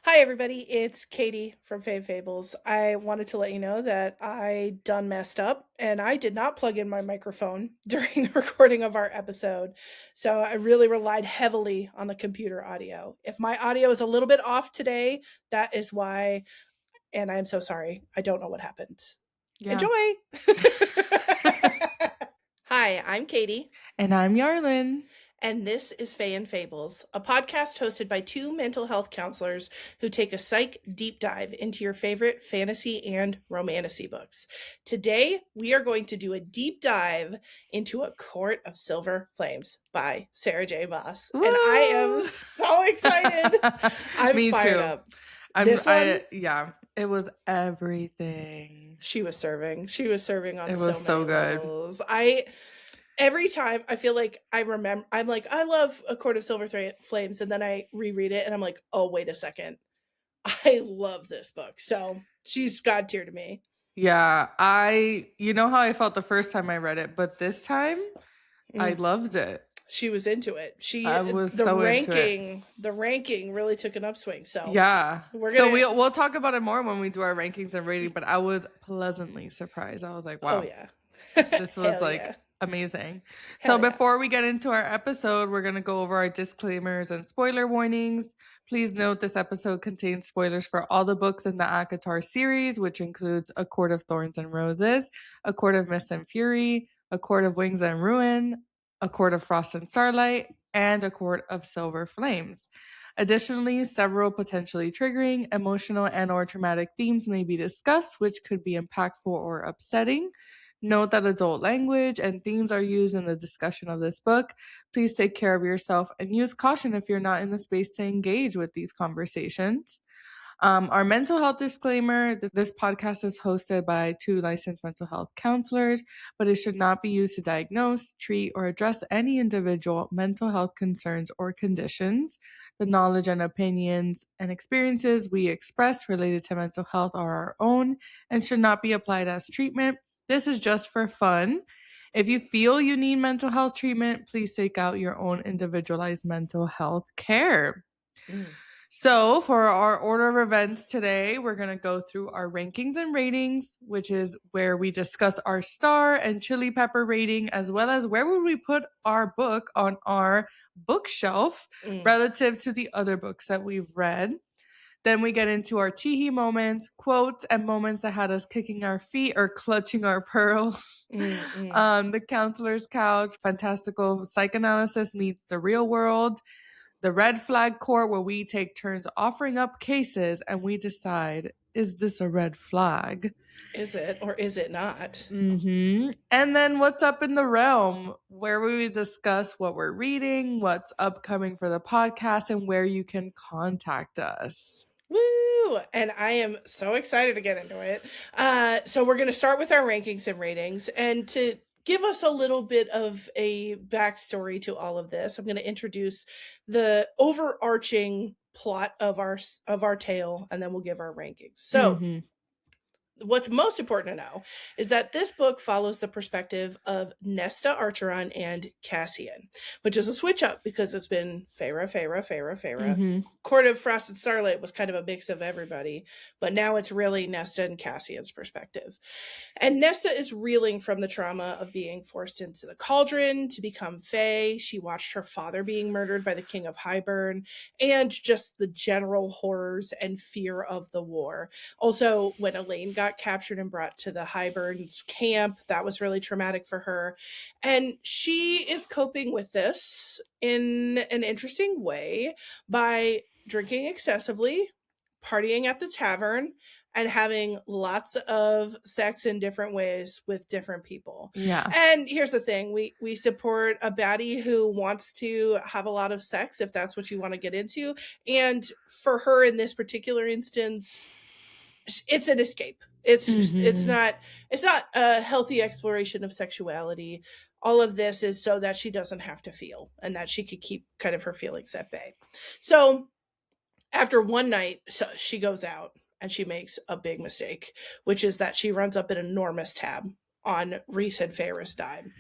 Hi, everybody. It's Katie from Fave Fables. I wanted to let you know that I done messed up and I did not plug in my microphone during the recording of our episode. So I really relied heavily on the computer audio. If my audio is a little bit off today, that is why. And I'm so sorry. I don't know what happened. Yeah. Enjoy. Hi, I'm Katie. And I'm Yarlin. And this is Fae and Fables, a podcast hosted by two mental health counselors who take a psych deep dive into your favorite fantasy and romantasy books. Today, we are going to do a deep dive into A Court of Silver Flames by Sarah J Maas. Woo! And I am so excited. I'm Me fired too. up. This one, It was everything. she was serving. She was serving on It so was many so good. levels. Every time I feel like I'm like, I love A Court of Silver Flames, and then I reread it and I'm like, oh, wait a second. I love this book. So she's God tier to me. Yeah, you know how I felt the first time I read it, but this time I loved it. She was into it. I was so into it. The ranking really took an upswing. So Yeah. We'll talk about it more when we do our rankings and rating, but I was pleasantly surprised. I was like, wow. Oh yeah. This was amazing. So before we get into our episode, we're going to go over our disclaimers and spoiler warnings. Please note this episode contains spoilers for all the books in the ACOTAR series, which includes A Court of Thorns and Roses, A Court of Mist and Fury, A Court of Wings and Ruin, A Court of Frost and Starlight, and A Court of Silver Flames. Additionally, several potentially triggering, emotional, and or traumatic themes may be discussed, which could be impactful or upsetting. Note that adult language and themes are used in the discussion of this book. Please take care of yourself and use caution if you're not in the space to engage with these conversations. Our mental health disclaimer, this podcast is hosted by two licensed mental health counselors, but it should not be used to diagnose, treat, or address any individual mental health concerns or conditions. The knowledge and opinions and experiences we express related to mental health are our own and should not be applied as treatment. This is just for fun. If you feel you need mental health treatment, please seek out your own individualized mental health care. So for our order of events today, we're going to go through our rankings and ratings, which is where we discuss our star and chili pepper rating, as well as where would we put our book on our bookshelf relative to the other books that we've read. Then we get into our teehee moments, quotes, and moments that had us kicking our feet or clutching our pearls. The counselor's couch, fantastical psychoanalysis meets the real world. The red flag court, where we take turns offering up cases and we decide, is this a red flag? Is it or is it not? And then what's up in the realm, where we discuss what we're reading, what's upcoming for the podcast, and where you can contact us. Woo! And I am so excited to get into it. So we're going to start with our rankings and ratings. And to give us a little bit of a backstory to all of this, I'm going to introduce the overarching plot of our tale, and then we'll give our rankings. So what's most important to know is that this book follows the perspective of Nesta Archeron and Cassian, which is a switch up because it's been Feyre. Court of Frost and Starlight was kind of a mix of everybody, but now it's really Nesta and Cassian's perspective. And Nesta is reeling from the trauma of being forced into the cauldron to become Fae. She watched her father being murdered by the King of Hybern, and just the general horrors and fear of the war. Also, when Elaine got captured and brought to the Hybern's camp, that was really traumatic for her. And she is coping with this in an interesting way by drinking excessively, partying at the tavern, and having lots of sex in different ways with different people. Yeah. And here's the thing. We support a baddie who wants to have a lot of sex if that's what you want to get into. And for her in this particular instance, it's an escape. It's not a healthy exploration of sexuality. All of this is so that she doesn't have to feel and that she could keep kind of her feelings at bay. So after one night, so she goes out and she makes a big mistake, which is that she runs up an enormous tab on Rhys and Feyre's dime.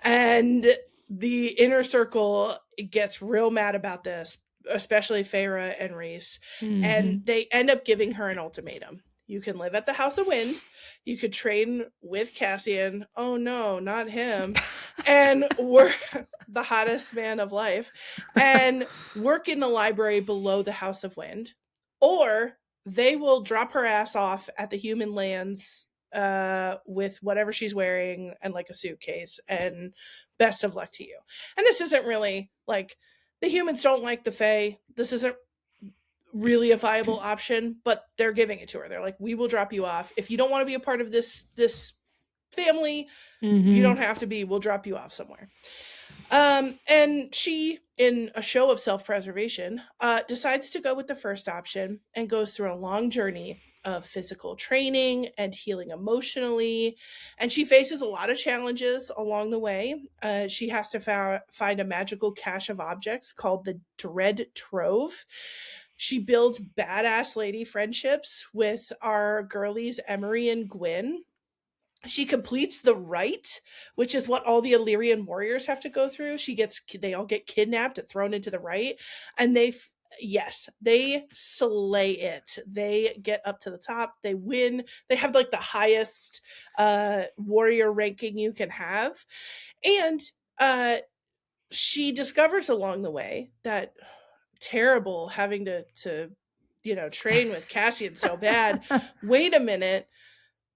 And the inner circle gets real mad about this especially Feyre and Rhys. And Mm-hmm. they end up giving her an ultimatum. You can live at the House of Wind. You could train with Cassian. Oh no, not him. And work the hottest man of life. And work in the library below the House of Wind. Or they will drop her ass off at the human lands with whatever she's wearing and like a suitcase. And best of luck to you. And this isn't really like the humans don't like the Fae. This isn't really a viable option, but they're giving it to her. They're like, we will drop you off. If you don't want to be a part of this family, you don't have to be. We'll drop you off somewhere. And she, in a show of self-preservation, decides to go with the first option and goes through a long journey of physical training and healing emotionally. And she faces a lot of challenges along the way. She has to find a magical cache of objects called the Dread Trove. She builds badass lady friendships with our girlies Emery and Gwyn. She completes the rite, which is what all the Illyrian warriors have to go through. They all get kidnapped and thrown into the rite, and they slay it. They get up to the top. They win. They have like the highest warrior ranking you can have, and she discovers along the way that terrible having to train with Cassian so bad. Wait a minute,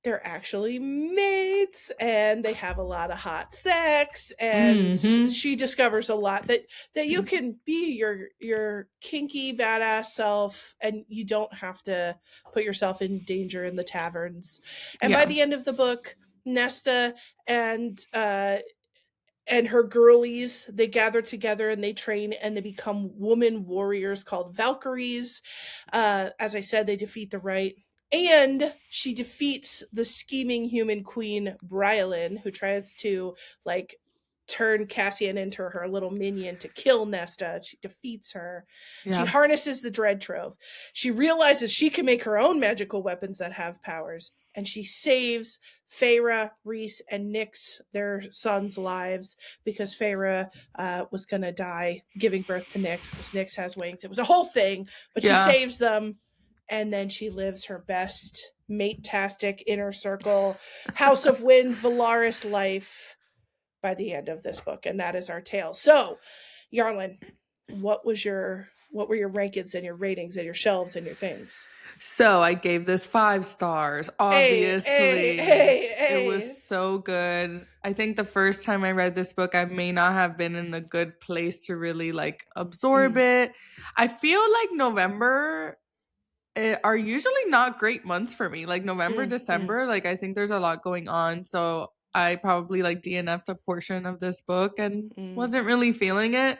they're actually mates and they have a lot of hot sex, and she discovers a lot that you can be your kinky badass self and you don't have to put yourself in danger in the taverns. And by the end of the book, Nesta and her girlies, they gather together and they train and they become woman warriors called Valkyries. As I said, they defeat the Rite. And she defeats the scheming human queen, Bryalin, who tries to, like, turn Cassian into her little minion to kill Nesta. She defeats her. Yeah. She harnesses the Dread Trove. She realizes she can make her own magical weapons that have powers. And she saves Feyre, Rhys, and Nyx, their sons' lives, because Feyre was going to die giving birth to Nyx because Nyx has wings. It was a whole thing, but she saves them. And then she lives her best mate-tastic inner circle, House of Wind, Valaris life by the end of this book. And that is our tale. So, Yarlin, what were your rankings and your ratings and your shelves and your things? So I gave this 5 stars, obviously. It was so good. I think the first time I read this book, I may not have been in a good place to really like absorb it. I feel like November are usually not great months for me. Like November, December, like I think there's a lot going on. So I probably like DNF'd a portion of this book and wasn't really feeling it.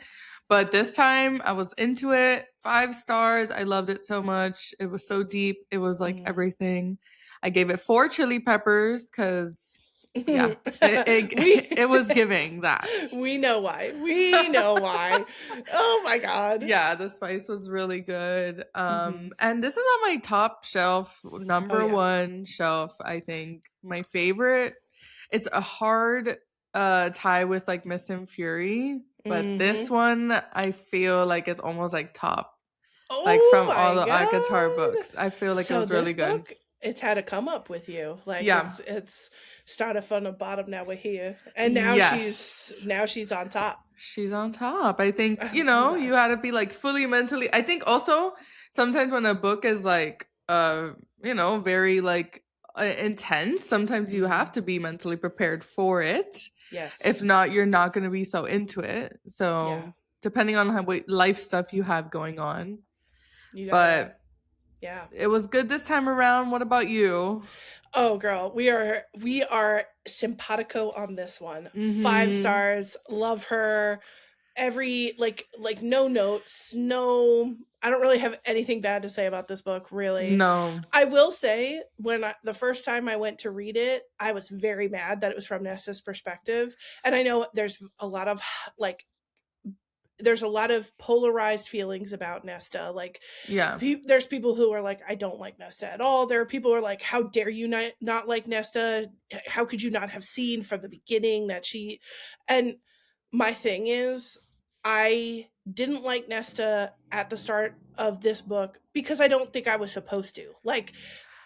But this time I was into it. 5 stars. I loved it so much. It was so deep. It was like everything. I gave it 4 chili peppers because it was giving that. We know why. Oh my God. Yeah, the spice was really good. And this is on my top shelf, number 1 shelf, I think. My favorite. It's a hard tie with like Mist and Fury, but this one I feel like is almost like top. Oh, like from all the ACOTAR books. I feel like it was really good. It's had to come up with you. Like it's started from the bottom, now we're here. And now she's on top. She's on top. I think, you had to be like fully mentally. I think also sometimes when a book is like very like intense, sometimes you have to be mentally prepared for it. Yes. If not, you're not going to be so into it. So depending on what life stuff you have going on. It was good this time around. What about you? Oh, girl, we are simpatico on this one. 5 stars. Love her. Every like no notes. No, I don't really have anything bad to say about this book, really. No. I will say the first time I went to read it, I was very mad that it was from Nesta's perspective. And I know there's a lot of polarized feelings about Nesta. Like, there's people who are like, I don't like Nesta at all. There are people who are like, how dare you not like Nesta? How could you not have seen from the beginning that she... And my thing is, I didn't like Nesta at the start of this book because I don't think I was supposed to. Like,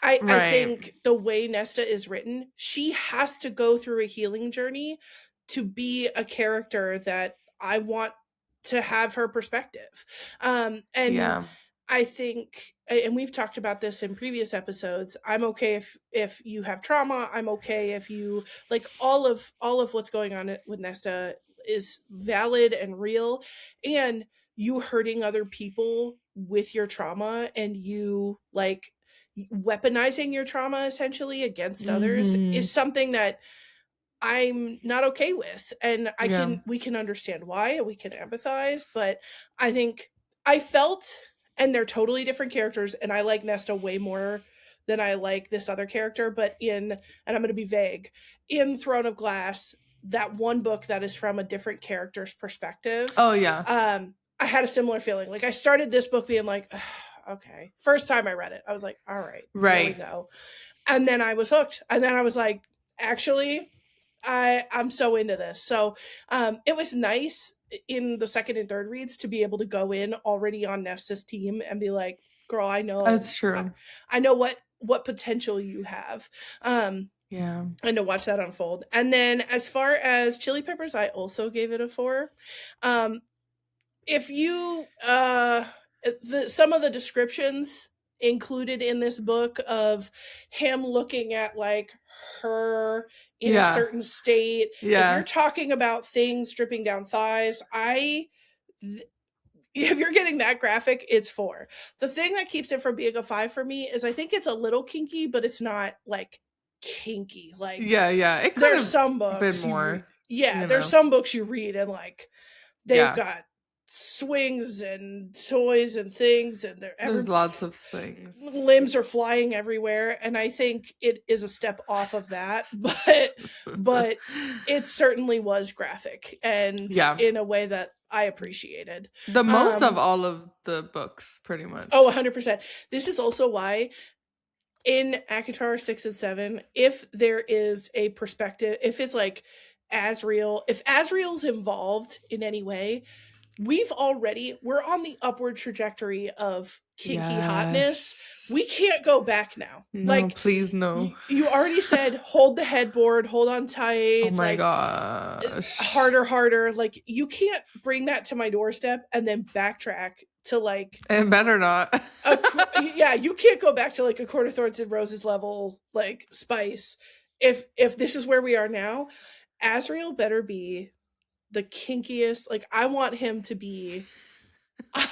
I think the way Nesta is written, she has to go through a healing journey to be a character that I want to have her perspective. And I think, and we've talked about this in previous episodes, I'm okay if you have trauma. I'm okay if you, like, all of what's going on with Nesta is valid and real. And you hurting other people with your trauma, and you, like, weaponizing your trauma essentially against others, is something that I'm not okay with. And we can understand why, and we can empathize, but I think I felt, and they're totally different characters, and I like Nesta way more than I like this other character, but and I'm going to be vague, in Throne of Glass, that one book that is from a different character's perspective. I had a similar feeling. Like, I started this book being like, okay. First time I read it, I was like, all right, here we go. And then I was hooked. And then I was like, actually, I'm so into this. So it was nice in the second and third reads to be able to go in already on Nesta's team and be like, girl, I know. That's true. I know what potential you have. And to watch that unfold. And then as far as Chili Peppers, I also gave it a 4. If you some of the descriptions included in this book of him looking at, like, her in a certain state, if you're talking about things dripping down thighs, if you're getting that graphic, it's 4. The thing that keeps it from being a 5 for me is I think it's a little kinky, but it's not, like, kinky. Like, it could there's some books been more. There's some books you read and, like, they've got swings and toys and things, and there's lots of things. Limbs are flying everywhere, and I think it is a step off of that, but it certainly was graphic, and in a way that I appreciated. The most of all of the books, pretty much. Oh, 100%. This is also why in ACOTAR 6 and 7, if there is a perspective, if it's like Asriel, if Asriel's involved in any way, we're on the upward trajectory of kinky hotness. We can't go back now. No, like, please no. You already said hold the headboard, hold on tight. Oh my gosh. Harder. Like, you can't bring that to my doorstep and then backtrack to, like, it better not. You can't go back to, like, A Court of Thorns and Roses level, like, spice. If this is where we are now, Asriel better be the kinkiest. Like, I want him to be he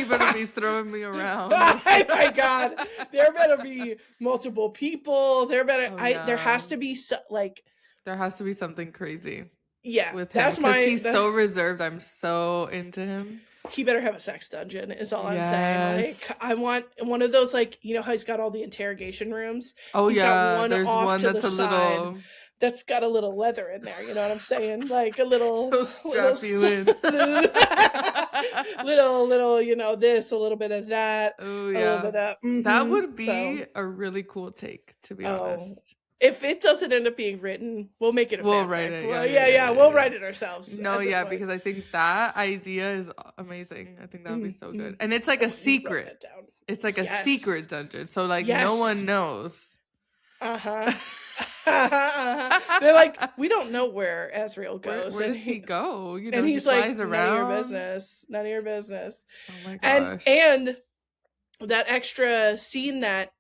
better be throwing me around. Oh my god, there better be multiple people. There has to be there has to be something crazy with him, that's because he's so reserved. I'm so into him. He better have a sex dungeon, is all I'm saying. Like, I want one of those, like, you know how he's got all the interrogation rooms? He's got one there's off one to that's the a side. little That's got a little leather in there, you know what I'm saying? Like a little, strap you in. little, you know, this, a little bit of that. Oh yeah, a little bit of, that would be a really cool take, to be honest. If it doesn't end up being written, we'll make it a we'll fanfic. write it. We'll write it ourselves. No, because I think that idea is amazing. I think that would be so good, and it's like a secret. It's like a secret dungeon, so like no one knows. They're like, we don't know where Asriel goes. Where does he go? You know, and he's he flies like, around. None of your business. Oh my gosh. And that extra scene that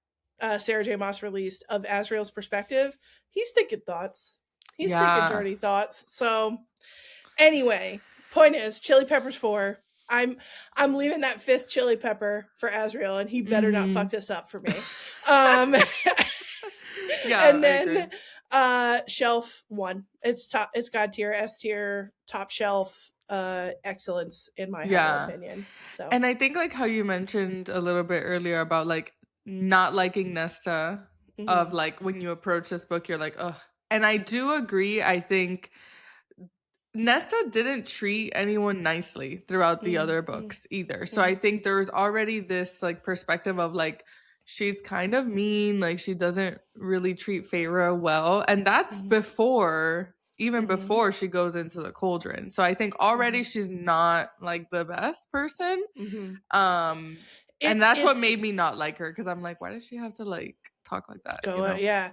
Sarah J Maas released of Asriel's perspective, he's thinking thoughts. He's thinking dirty thoughts. So anyway, point is, Chili Peppers 4. I'm leaving that 5th chili pepper for Asriel, and he better not fuck this up for me. And then shelf 1. It's top, it's God tier, S tier, top shelf, excellence in my humble opinion. So, and I think, like, how you mentioned a little bit earlier about, like, not liking Nesta, of like, when you approach this book, you're like, ugh. And I do agree. I think Nesta didn't treat anyone nicely throughout the other books either. So I think there's already this, like, perspective of, like, she's kind of mean, like, she doesn't really treat Feyre well. And that's before even before she goes into the cauldron. So I think already she's not like the best person. And that's what made me not like her, because I'm like, why does she have to like talk like that? You know? Yeah.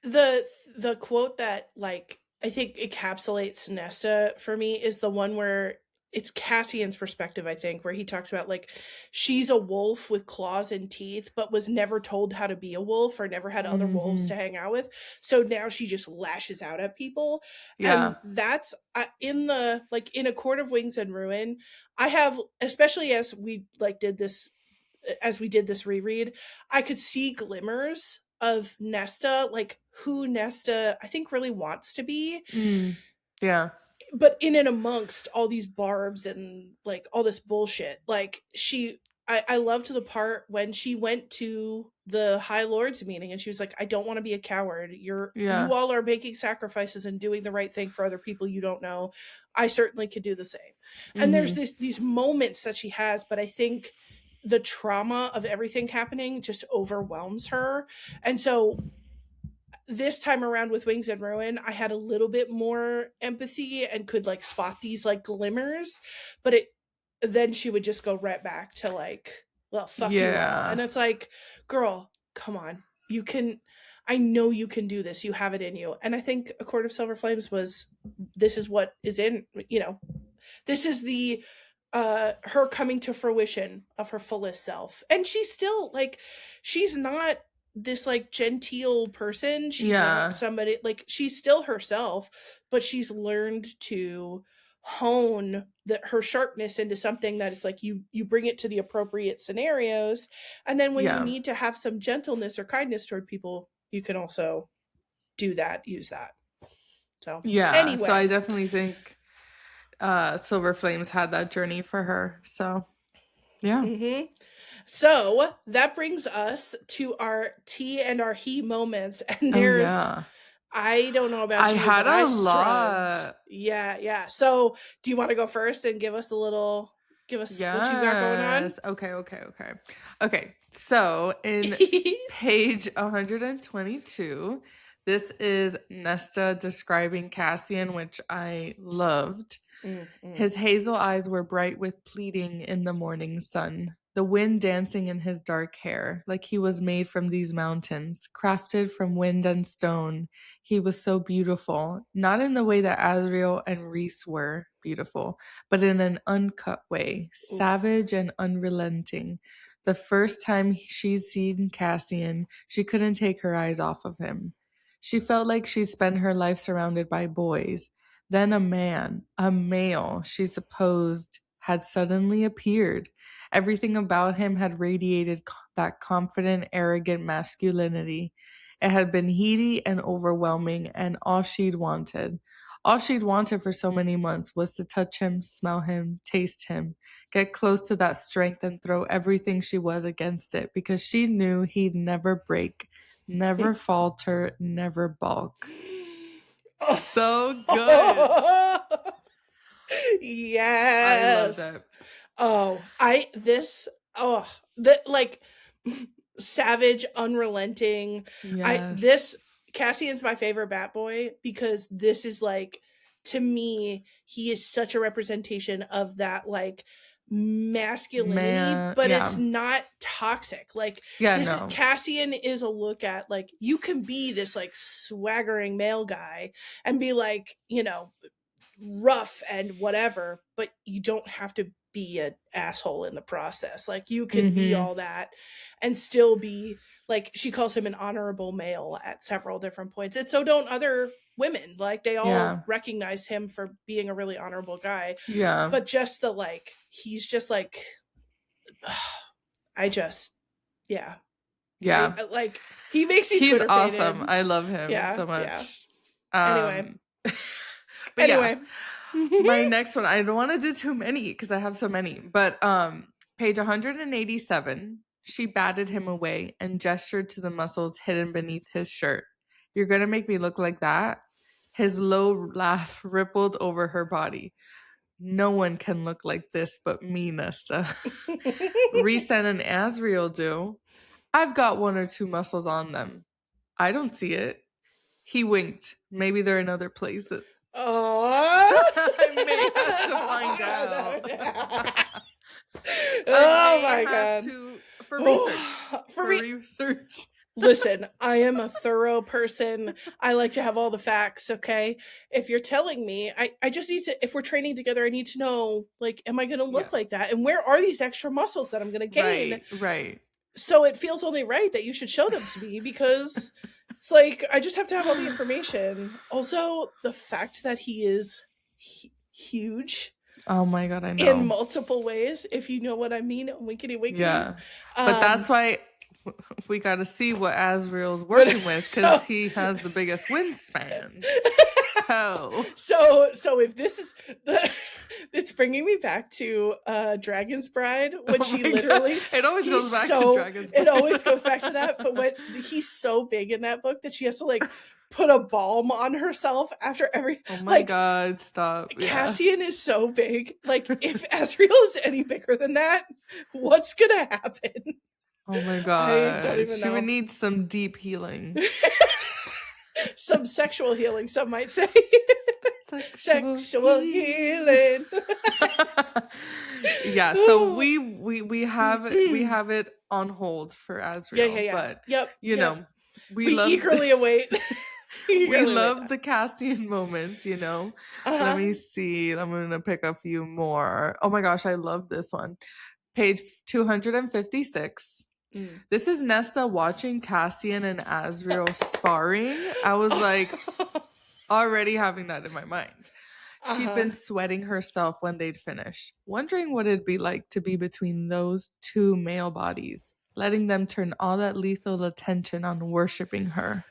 The quote that like I think encapsulates Nesta for me is the one where it's Cassian's perspective, I think, where he talks about like she's a wolf with claws and teeth, but was never told how to be a wolf or never had other wolves to hang out with. So now she just lashes out at people. Yeah. And that's in the like in A Court of Wings and Ruin. I have, especially as we did this reread, I could see glimmers of Nesta, like who Nesta I think really wants to be. Yeah. But in and amongst all these barbs and like all this bullshit, like I loved the part when she went to the High Lords meeting and she was like, I don't want to be a coward. You all are making sacrifices and doing the right thing for other people you don't know. I certainly could do the same. And there's these moments that she has, but I think the trauma of everything happening just overwhelms her. And so this time around with Wings and Ruin, I had a little bit more empathy and could like spot these like glimmers, but then she would just go right back to like, well, fuck you all. And it's like, girl, come on. I know you can do this. You have it in you. And I think A Court of Silver Flames this is what is in, this is the her coming to fruition of her fullest self. And she's still like, she's not this like genteel person. She's not somebody like, she's still herself, but she's learned to hone her sharpness into something that is like you bring it to the appropriate scenarios, and then when you need to have some gentleness or kindness toward people, you can also use that. So anyway, so I definitely think Silver Flames had that journey for her. So So that brings us to our tea and our he moments, and there's I don't know about you, had but I lot. Yeah. So do you want to go first and give us what you got going on? Okay. So in page 122, this is Nesta describing Cassian, which I loved. His hazel eyes were bright with pleading in the morning sun, the wind dancing in his dark hair, like he was made from these mountains, crafted from wind and stone. He was so beautiful, not in the way that Azriel and Rhys were beautiful, but in an uncut way, savage and unrelenting. The first time she's seen Cassian, she couldn't take her eyes off of him. She felt like she spent her life surrounded by boys. Then a male, she supposed, had suddenly appeared. Everything about him had radiated that confident, arrogant masculinity. It had been heady and overwhelming, and all she'd wanted for so many months was to touch him, smell him, taste him, get close to that strength and throw everything she was against it, because she knew he'd never break, never falter, never balk. So good. Yes. I love that. Like savage, unrelenting. Yes. Cassian's my favorite Bat Boy because this is like, to me, he is such a representation of that like masculinity, but it's not toxic. Like Cassian is a look at like, you can be this like swaggering male guy and be like, rough and whatever, but you don't have to be an asshole in the process. Like you can be all that and still be like, she calls him an honorable male at several different points, and so don't other women. Like they all recognize him for being a really honorable guy. But just the like, he's just like, like he makes me he's Twitter awesome. painted. I love him so much. Anyway. My next one, I don't want to do too many because I have so many, but page 187, she batted him away and gestured to the muscles hidden beneath his shirt. You're going to make me look like that? His low laugh rippled over her body. No one can look like this but me, Nesta. Rhys and Azriel do. I've got one or two muscles on them. I don't see it. He winked. Maybe they're in other places. Oh, I may have to find out. Oh my god! For research. For research. Listen, I am a thorough person. I like to have all the facts, okay? If you're telling me, I just need to, if we're training together, I need to know, like, am I going to look like that? And where are these extra muscles that I'm going to gain? Right. So it feels only right that you should show them to me, because it's like, I just have to have all the information. Also, the fact that he is huge. Oh my god, I know. In multiple ways, if you know what I mean. Winkety winkety. Yeah. But that's why we got to see what Asriel's working with, because he has the biggest wingspan. So if this is it's bringing me back to Dragon's Bride, when she literally God. It always goes back to Dragon's Bride. It always goes back to that. But when he's so big in that book that she has to like put a balm on herself after every. Oh my god! Stop. Cassian is so big. Like, if Asriel is any bigger than that, what's gonna happen? Oh my god! I don't even know. She would need some deep healing. Some sexual healing, some might say. Sexual healing. Yeah, so we have it on hold for Asriel. Yeah. But you know, we eagerly await. We love the Cassian moments, you know. Let me see. I'm gonna pick a few more. Oh my gosh, I love this one. Page 256. This is Nesta watching Cassian and Asriel sparring. I was like already having that in my mind. She'd been sweating herself when they'd finished, wondering what it'd be like to be between those two male bodies, letting them turn all that lethal attention on worshiping her.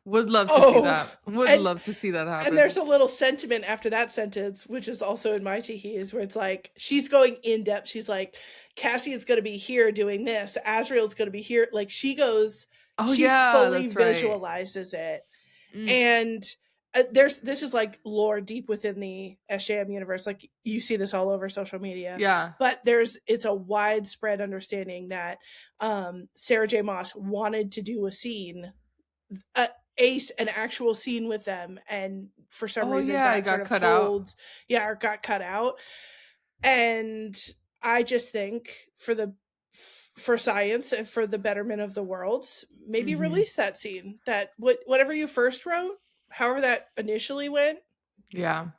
Would love to see that. Love to see that happen. And there's a little sentiment after that sentence, which is also in my Teehees, where it's like, she's going in depth. She's like, Cassian's going to be here doing this. Asriel's going to be here. Like, she goes, she fully visualizes it. And this is like lore deep within the SJM universe. Like, you see this all over social media. Yeah. But it's a widespread understanding that Sarah J Maas wanted to do a scene, an actual scene with them, and for some reason it got cut out. Or got cut out. And I just think for science and for the betterment of the world, maybe release that scene, that whatever you first wrote, however that initially went. Yeah.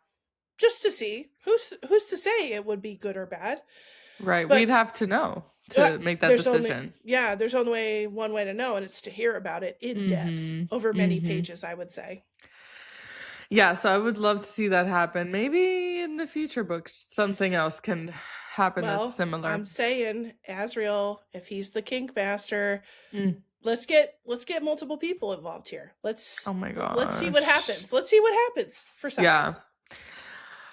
Just to see who's to say it would be good or bad. Right. But we'd have to know to make that decision. There's only one way to know, and it's to hear about it in depth over many pages, I would say. Yeah, so I would love to see that happen. Maybe in the future books, something else can happen that's similar. I'm saying, Asriel, if he's the kink master, let's get multiple people involved here. Oh my god. Let's see what happens. Let's see what happens for science. Yeah.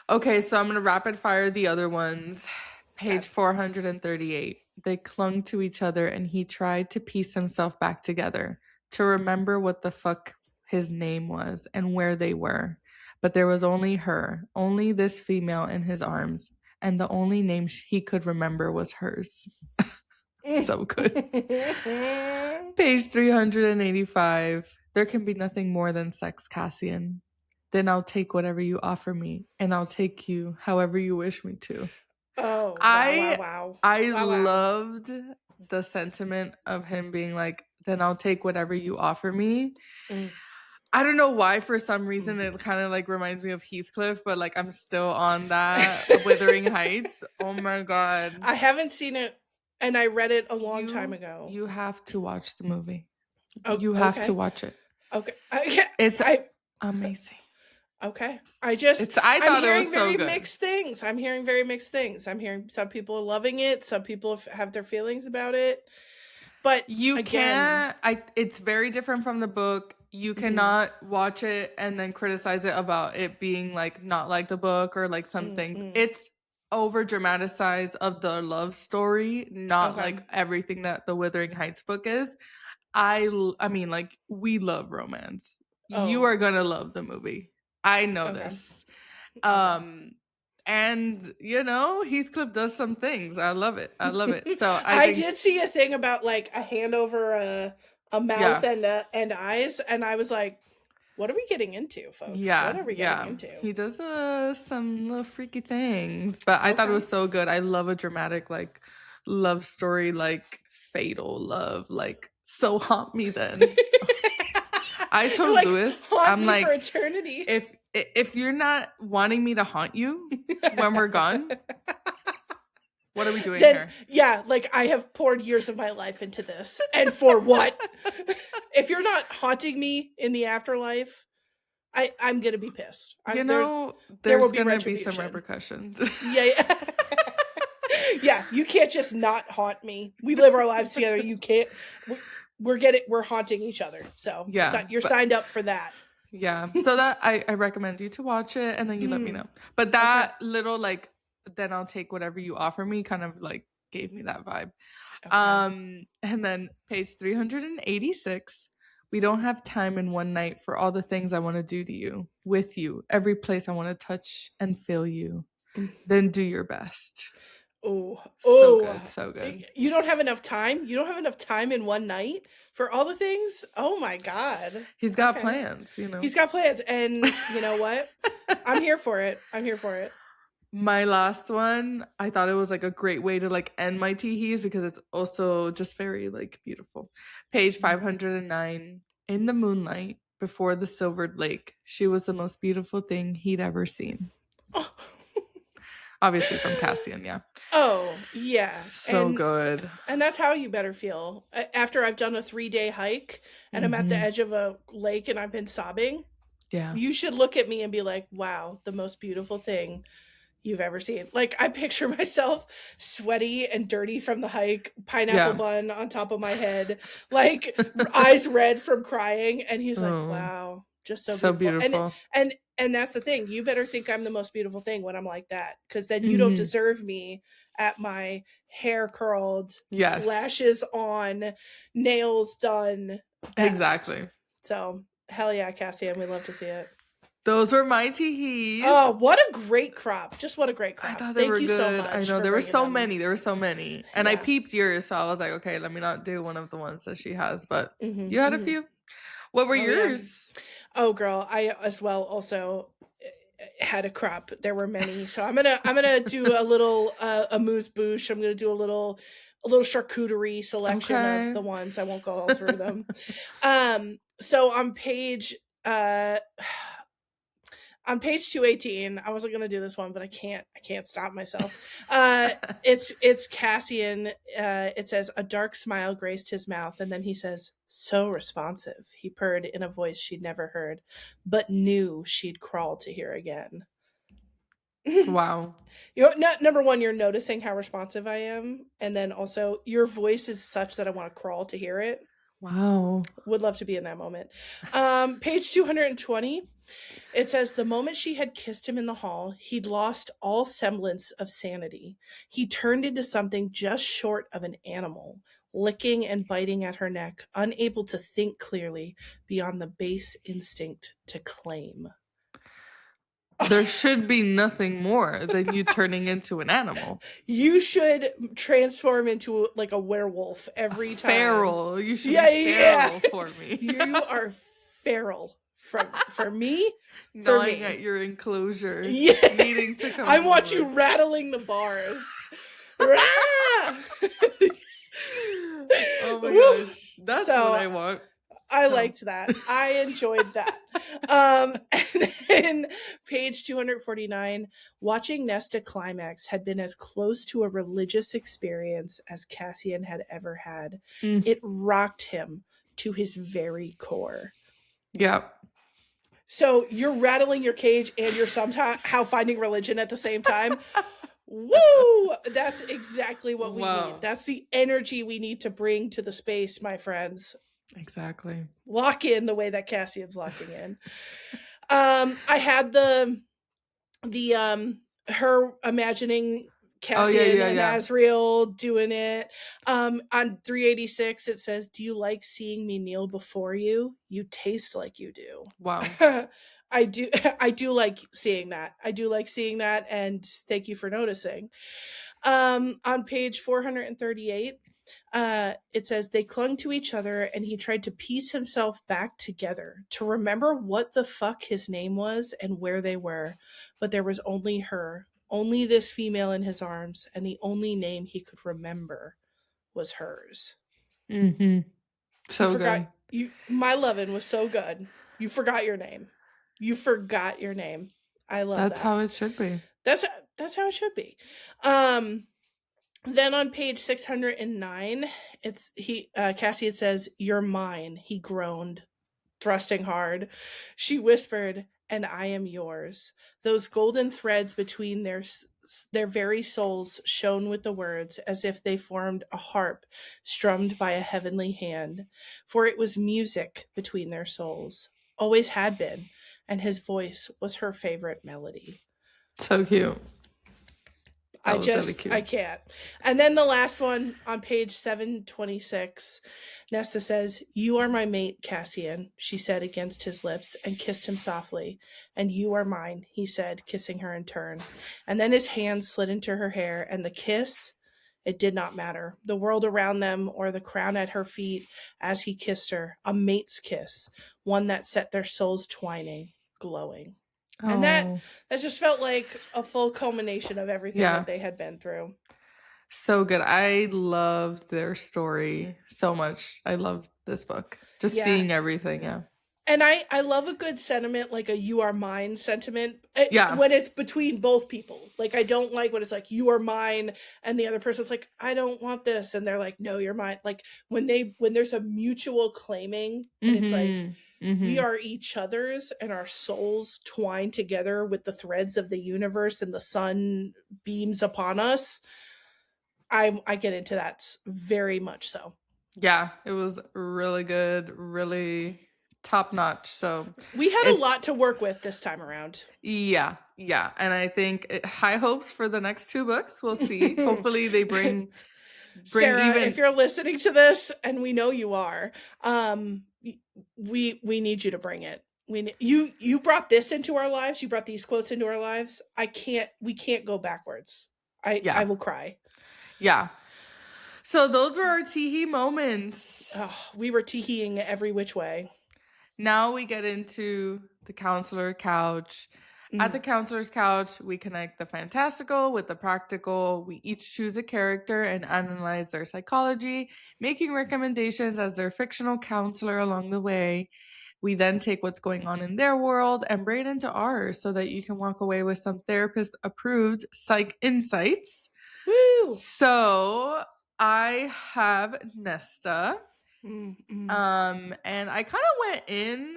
Okay, so I'm gonna rapid fire the other ones. Page 438. They clung to each other, and he tried to piece himself back together, to remember what the fuck his name was and where they were. But there was only her, only this female in his arms, and the only name he could remember was hers. So good. Page 385. There can be nothing more than sex, Cassian. Then I'll take whatever you offer me, and I'll take you however you wish me to. Oh, wow. I loved the sentiment of him being like, then I'll take whatever you offer me. I don't know why, for some reason, it kind of like reminds me of Heathcliff, but like I'm still on that Wuthering Heights. Oh my god. I haven't seen it, and I read it a long time ago. You have to watch the movie. You have to watch it. Okay. It's amazing. Okay. I thought it was so good. Mixed things. I'm hearing very mixed things. I'm hearing some people are loving it. Some people have their feelings about it. But it's very different from the book. You cannot watch it and then criticize it about it being like not like the book or like some things. It's over dramatized of the love story, not like everything that the Wuthering Heights book is. I mean, like, we love romance. You are gonna love the movie. I know this. And you know, Heathcliff does some things. I love it. So I did see a thing about like a hand over a mouth and eyes, and I was like, What are we getting into, folks? Yeah, what are we getting into? He does some little freaky things, but I thought it was so good. I love a dramatic like love story, like fatal love, like so haunt me then. I told like, Lewis, haunt I'm me like, for eternity. If you're not wanting me to haunt you when we're gone, what are we doing here? Yeah, like I have poured years of my life into this. And for what? If you're not haunting me in the afterlife, I'm going to be pissed. There's going to be some repercussions. Yeah. Yeah, you can't just not haunt me. We live our lives together. You can't. We're haunting each other. So yeah, you're signed up for that. Yeah. So that I recommend you to watch it and then you let me know. But that little like then I'll take whatever you offer me kind of like gave me that vibe. Okay. And then page 386, we don't have time in one night for all the things I want to do to you, with you, every place I want to touch and feel you. Then do your best. Oh, so good. You don't have enough time? You don't have enough time in one night for all the things? Oh my God. He's got plans, He's got plans. And you know what? I'm here for it. My last one, I thought it was like a great way to like end my teehees because it's also just very like beautiful. Page 509. In the moonlight before the silvered lake, she was the most beautiful thing he'd ever seen. Oh. Obviously from Cassian, yeah. Oh, yeah. So good. And that's how you better feel. After I've done a 3-day hike and I'm at the edge of a lake and I've been sobbing. Yeah. You should look at me and be like, wow, the most beautiful thing you've ever seen. Like, I picture myself sweaty and dirty from the hike, pineapple bun on top of my head, like eyes red from crying. And he's like, wow, just so beautiful. And that's the thing. You better think I'm the most beautiful thing when I'm like that, because then you don't deserve me at my hair curled, lashes on, nails done. Best. Exactly. So hell yeah, Cassian, we love to see it. Those were my teehees. Oh, what a great crop. Just what a great crop. I thought they were good. So much. I know there were so many. And I peeped yours, so I was like, okay, let me not do one of the ones that she has, but you had a few. What were yours? Yeah. Oh girl, I as well also had a crop. There were many. So I'm gonna do a little amuse bouche. I'm gonna do a little charcuterie selection of the ones. I won't go all through them. So on page 218, I wasn't gonna do this one, but I can't stop myself. It's Cassian. It says, a dark smile graced his mouth, and then he says, so responsive, he purred in a voice she'd never heard, but knew she'd crawl to hear again. Wow. Number one, you're noticing how responsive I am, and then also your voice is such that I want to crawl to hear it. Wow. Would love to be in that moment. Page 220. It says, the moment she had kissed him in the hall, he'd lost all semblance of sanity. He turned into something just short of an animal, licking and biting at her neck, unable to think clearly beyond the base instinct to claim. There should be nothing more than you turning into an animal. You should transform into like a werewolf every time. Feral. You should be feral for me. You are feral. For me, gnawing at your enclosure, needing to come. I want you rattling the bars. Oh my gosh, that's what I want. I liked that. I enjoyed that. And then page 249, watching Nesta climax had been as close to a religious experience as Cassian had ever had. It rocked him to his very core. Yep. So you're rattling your cage and you're somehow finding religion at the same time. Woo! That's exactly what we need. That's the energy we need to bring to the space, my friends. Exactly. Lock in the way that Cassian's locking in. I had her imagining Cassian and Azriel doing it. On 386, it says, do you like seeing me kneel before you? You taste like you do. Wow. I do like seeing that. And thank you for noticing. On page 438, It says they clung to each other and he tried to piece himself back together to remember what the fuck his name was and where they were. But there was only her, only this female in his arms, and the only name he could remember was hers. Mm-hmm. So you forgot good. My lovin' was so good. You forgot your name. You forgot your name. I love that. That's how it should be. That's how it should be. Then on page 609, Cassian says, "You're mine," he groaned, thrusting hard. She whispered, "And I am yours." Those golden threads between their very souls shone with the words as if they formed a harp strummed by a heavenly hand. For it was music between their souls, always had been, and his voice was her favorite melody. So cute. Really cute. I can't. And then the last one on page 726, Nesta says, "You are my mate, Cassian," she said against his lips and kissed him softly. "And you are mine," he said, kissing her in turn. And then his hand slid into her hair, and the kiss, it did not matter. The world around them or the crown at her feet as he kissed her, a mate's kiss, one that set their souls twining, glowing. Oh. And that just felt like a full culmination of everything that they had been through. So good. I loved their story so much. I loved this book. Just seeing everything, And I love a good sentiment, like a "you are mine" sentiment. When it's between both people. Like, I don't like when it's like, "you are mine," and the other person's like, "I don't want this," and they're like, "No, you're mine." Like, when there's a mutual claiming, and it's like, we are each other's, and our souls twine together with the threads of the universe, and the sun beams upon us. I get into that very much so. Yeah, it was really good, really top notch. So we had a lot to work with this time around. Yeah. And I think high hopes for the next 2 books. We'll see. Hopefully they bring Sarah, if you're listening to this, and we know you are, we need you to bring it. You brought this into our lives. You brought these quotes into our lives. We can't go backwards. I will cry. Yeah. So those were our teehee moments. Oh, we were teeheeing every which way. Now we get into the counselor couch. At the counselor's couch, we connect the fantastical with the practical. We each choose a character and analyze their psychology, making recommendations as their fictional counselor along the way. We then take what's going on in their world and bring it into ours so that you can walk away with some therapist-approved psych insights. Woo! So I have Nesta. And I kind of went in,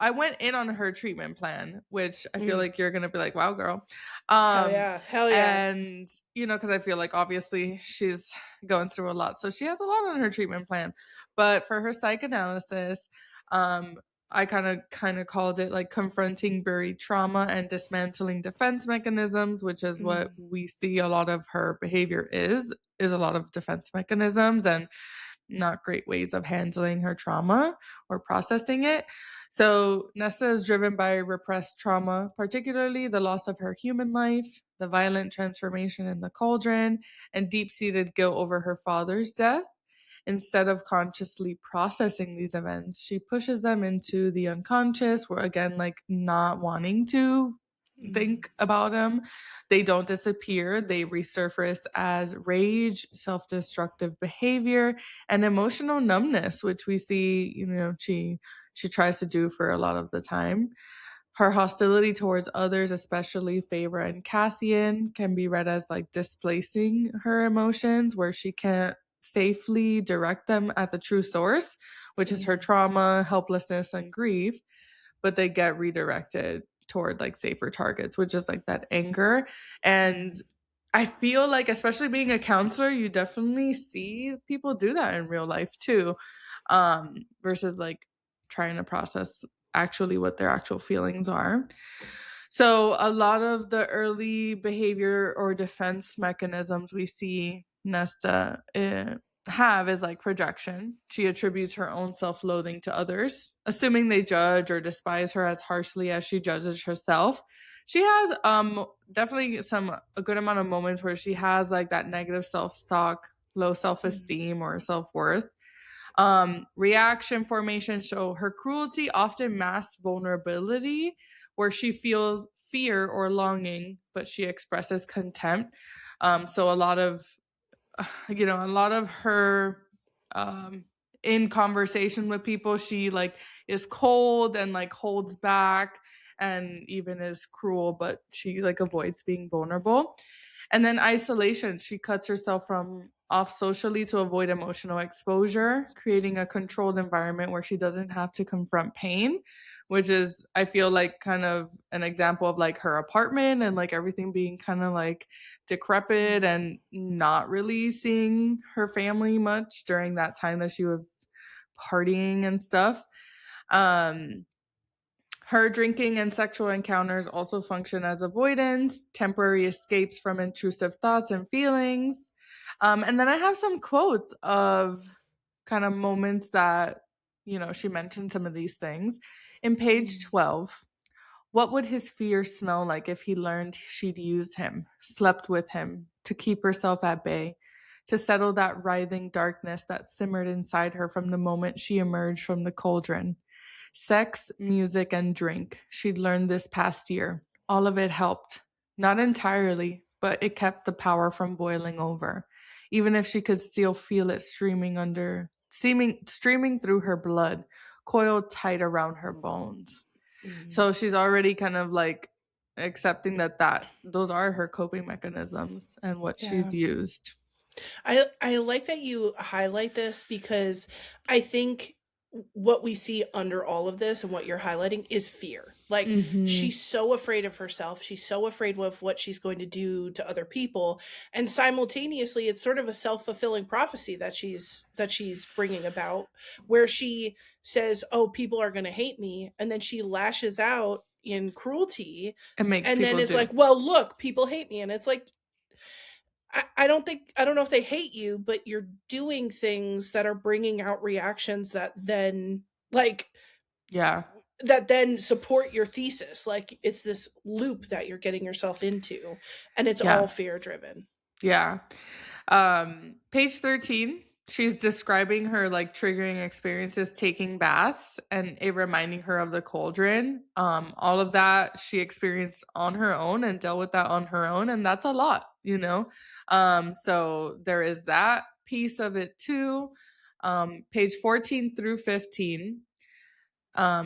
I went in on her treatment plan, which I feel like you're going to be like, wow, girl. Hell yeah. And, because I feel like obviously she's going through a lot. So she has a lot on her treatment plan. But for her psychoanalysis, I kind of called it like confronting buried trauma and dismantling defense mechanisms, which is what we see a lot of her behavior is a lot of defense mechanisms and not great ways of handling her trauma or processing it. So Nesta is driven by repressed trauma, particularly the loss of her human life, the violent transformation in the cauldron, and deep-seated guilt over her father's death. Instead of consciously processing these events, she pushes them into the unconscious, where again, like not wanting to think about them. They don't disappear. They resurface as rage, self-destructive behavior, and emotional numbness, which we see, she tries to do for a lot of the time. Her hostility towards others, especially Feyre and Cassian, can be read as like displacing her emotions, where she can't safely direct them at the true source, which is her trauma, helplessness, and grief, but they get redirected toward like safer targets, which is like that anger. And I feel like, especially being a counselor, you definitely see people do that in real life too, versus like trying to process actually what their actual feelings are. So a lot of the early behavior or defense mechanisms we see Nesta have is like projection. She attributes her own self-loathing to others, assuming they judge or despise her as harshly as she judges herself. She has definitely a good amount of moments where she has like that negative self-talk low self-esteem or self-worth. Reaction formation show her cruelty often masks vulnerability, where she feels fear or longing, but she expresses contempt. So a lot of a lot of her in conversation with people, she like is cold and like holds back and even is cruel, but she like avoids being vulnerable. And then isolation, she cuts herself from off socially to avoid emotional exposure, creating a controlled environment where she doesn't have to confront pain, which is, I feel like, kind of an example of like her apartment and like everything being kind of like decrepit and not really seeing her family much during that time that she was partying and stuff. Um, her drinking and sexual encounters also function as avoidance, temporary escapes from intrusive thoughts and feelings. And then I have some quotes of kind of moments that, she mentioned some of these things. In page 12, what would his fear smell like if he learned she'd used him, slept with him, to keep herself at bay, to settle that writhing darkness that simmered inside her from the moment she emerged from the cauldron? Sex, music, and drink. She'd learned this past year. All of it helped. Not entirely, but it kept the power from boiling over. Even if she could still feel it streaming through her blood, coiled tight around her bones. So she's already kind of like accepting that those are her coping mechanisms and what she's used. I like that you highlight this, because I think what we see under all of this and what you're highlighting is fear. Like, she's so afraid of herself. She's so afraid of what she's going to do to other people. And simultaneously, it's sort of a self-fulfilling prophecy that she's bringing about, where she says, oh, people are going to hate me. And then she lashes out in cruelty and then is like, well, look, people hate me. And it's like, I don't know if they hate you, but you're doing things that are bringing out reactions that then that then support your thesis. Like, it's this loop that you're getting yourself into, and it's all fear driven. Yeah. Page 13, she's describing her like triggering experiences taking baths and it reminding her of the cauldron. All of that she experienced on her own and dealt with that on her own, and that's a lot, so there is that piece of it too. Page 14 through 15,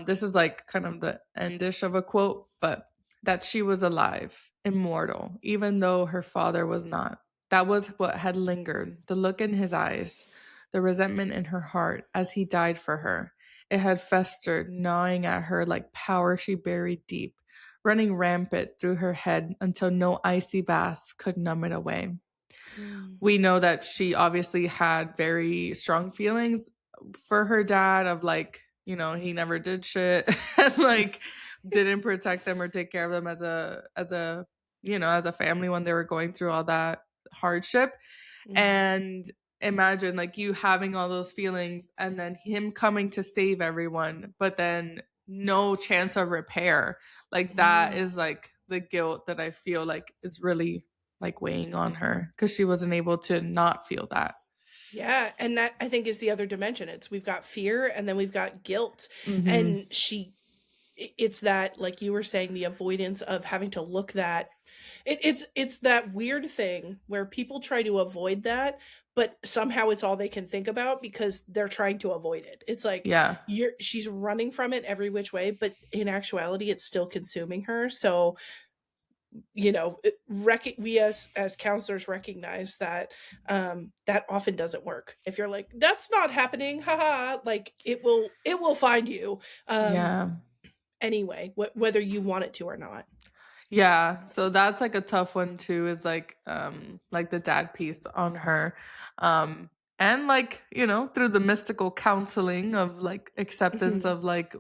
this is like kind of the endish of a quote, but that she was alive, immortal, even though her father was not. That was what had lingered, the look in his eyes, the resentment in her heart as he died for her. It had festered, gnawing at her like power she buried deep, running rampant through her head until no icy baths could numb it away. We know that she obviously had very strong feelings for her dad of like, he never did shit and like didn't protect them or take care of them as a family when they were going through all that hardship. And imagine like you having all those feelings and then him coming to save everyone, but then no chance of repair. Like that is like the guilt that I feel like is really like weighing on her, because she wasn't able to not feel that. Yeah, and that, I think, is the other dimension. We've got fear and then we've got guilt. And it's that, like you were saying, the avoidance of having to look that. It's that weird thing where people try to avoid that, but somehow it's all they can think about because they're trying to avoid it. It's like, she's running from it every which way, but in actuality, it's still consuming her. So, we as counselors recognize that that often doesn't work. If you're like, that's not happening, haha, like it will find you anyway, whether you want it to or not. Yeah, so that's like a tough one too, is like the dad piece on her. And like, through the mystical counseling of like acceptance of like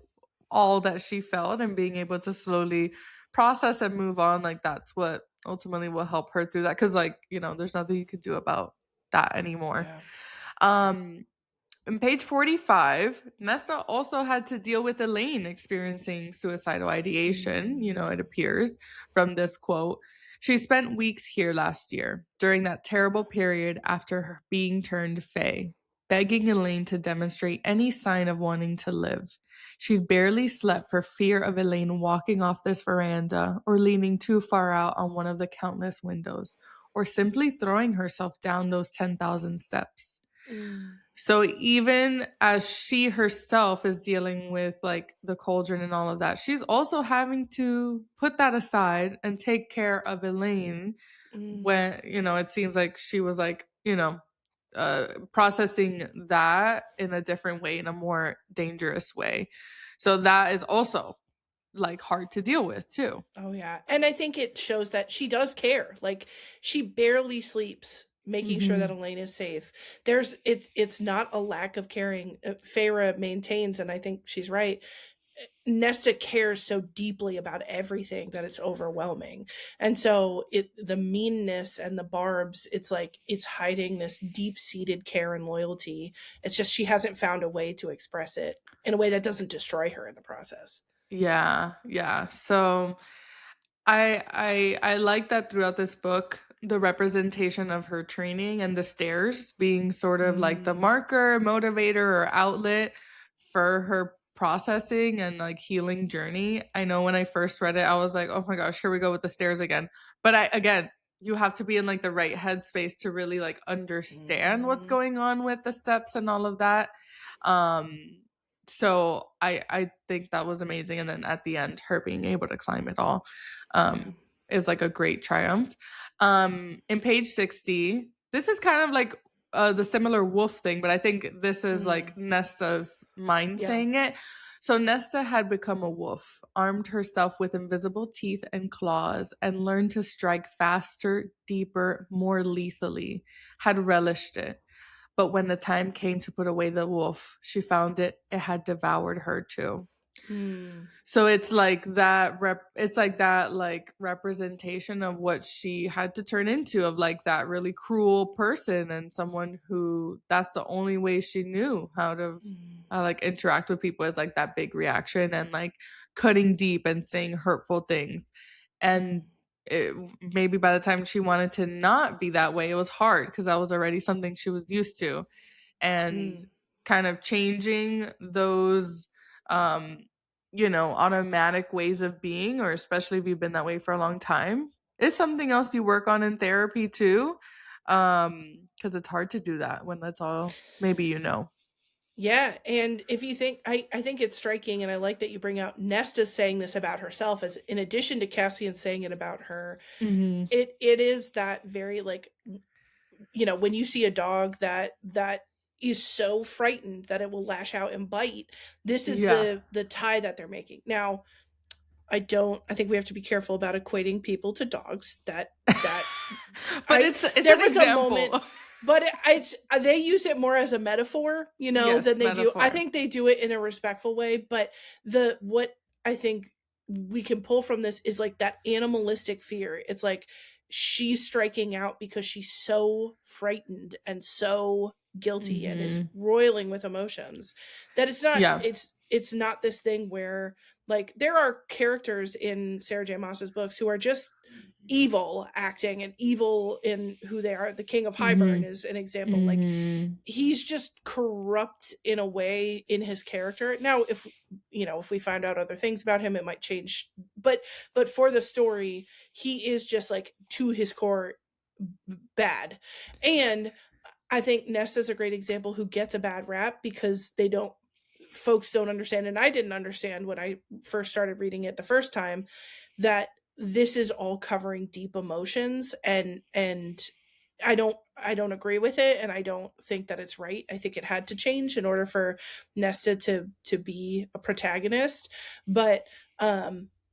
all that she felt and being able to slowly process and move on, like that's what ultimately will help her through that, because like, there's nothing you could do about that anymore. On page 45, Nesta also had to deal with Elaine experiencing suicidal ideation, it appears from this quote. She spent weeks here last year, during that terrible period after her being turned fae, begging Elaine to demonstrate any sign of wanting to live. She barely slept for fear of Elaine walking off this veranda or leaning too far out on one of the countless windows, or simply throwing herself down those 10,000 steps. Mm. So even as she herself is dealing with like the cauldron and all of that, she's also having to put that aside and take care of Elaine Mm. when, it seems like she was like, processing that in a different way, in a more dangerous way. So that is also like hard to deal with too. Oh yeah. And I think it shows that she does care. Like she barely sleeps making sure that Mm-hmm. Elaine is safe. It's not a lack of caring. Feyre maintains, and I think she's right, Nesta cares so deeply about everything that it's overwhelming. And so the meanness and the barbs, it's like it's hiding this deep-seated care and loyalty. It's just she hasn't found a way to express it in a way that doesn't destroy her in the process. Yeah, yeah. So I like that throughout this book, the representation of her training and the stairs being sort of like the Mm. marker, motivator, or outlet for her processing and like healing journey. I know when I first read it, I was like, oh my gosh, here we go with the stairs again. But again, you have to be in like the right headspace to really like understand what's Mhm. going on with the steps and all of that. Um, so I think that was amazing. And then at the end, her being able to climb it all Yeah. is like a great triumph. In page 60, this is kind of like the similar wolf thing, but I think this is Mm. like Nesta's mind Yeah. saying it. So Nesta had become a wolf, armed herself with invisible teeth and claws, and learned to strike faster, deeper, more lethally, had relished it. But when the time came to put away the wolf, she found it had devoured her too. Mm. So it's like that it's like that like representation of what she had to turn into, of like that really cruel person and someone who that's the only way she knew how to Mm. like interact with people, is like that big reaction and like cutting deep and saying hurtful things. And Mm. maybe by the time she wanted to not be that way, it was hard because that was already something she was used to. And Mm. kind of changing those um automatic ways of being, or especially if you've been that way for a long time, is something else you work on in therapy too. Because it's hard to do that when that's all maybe Yeah, and if you think I think it's striking, and I like that you bring out Nesta saying this about herself, as in addition to Cassian saying it about her, Hmm. it is that very like, when you see a dog that is so frightened that it will lash out and bite, this is Yeah. the tie that they're making. Now, I think we have to be careful about equating people to dogs. That But I it's There an was a moment, example. but it's they use it more as a metaphor, Yes, than they do. I metaphor. think they do it in a respectful way, but the what I think we can pull from this is like that animalistic fear. It's like she's striking out because she's so frightened and so guilty and is Hmm. roiling with emotions that Yeah. it's not this thing where, like, there are characters in Sarah J Maas's books who are just evil acting and evil in who they are. The King of Hmm. Highburn is an example. Like, Hmm. he's just corrupt in a way in his character. Now, if we find out other things about him, it might change. But for the story, he is just like to his core bad. And I think Nesta's a great example who gets a bad rap because folks don't understand, and I didn't understand when I first started reading it the first time, that this is all covering deep emotions, and I don't agree with it, and I don't think that it's right. I think it had to change in order for Nesta to be a protagonist, but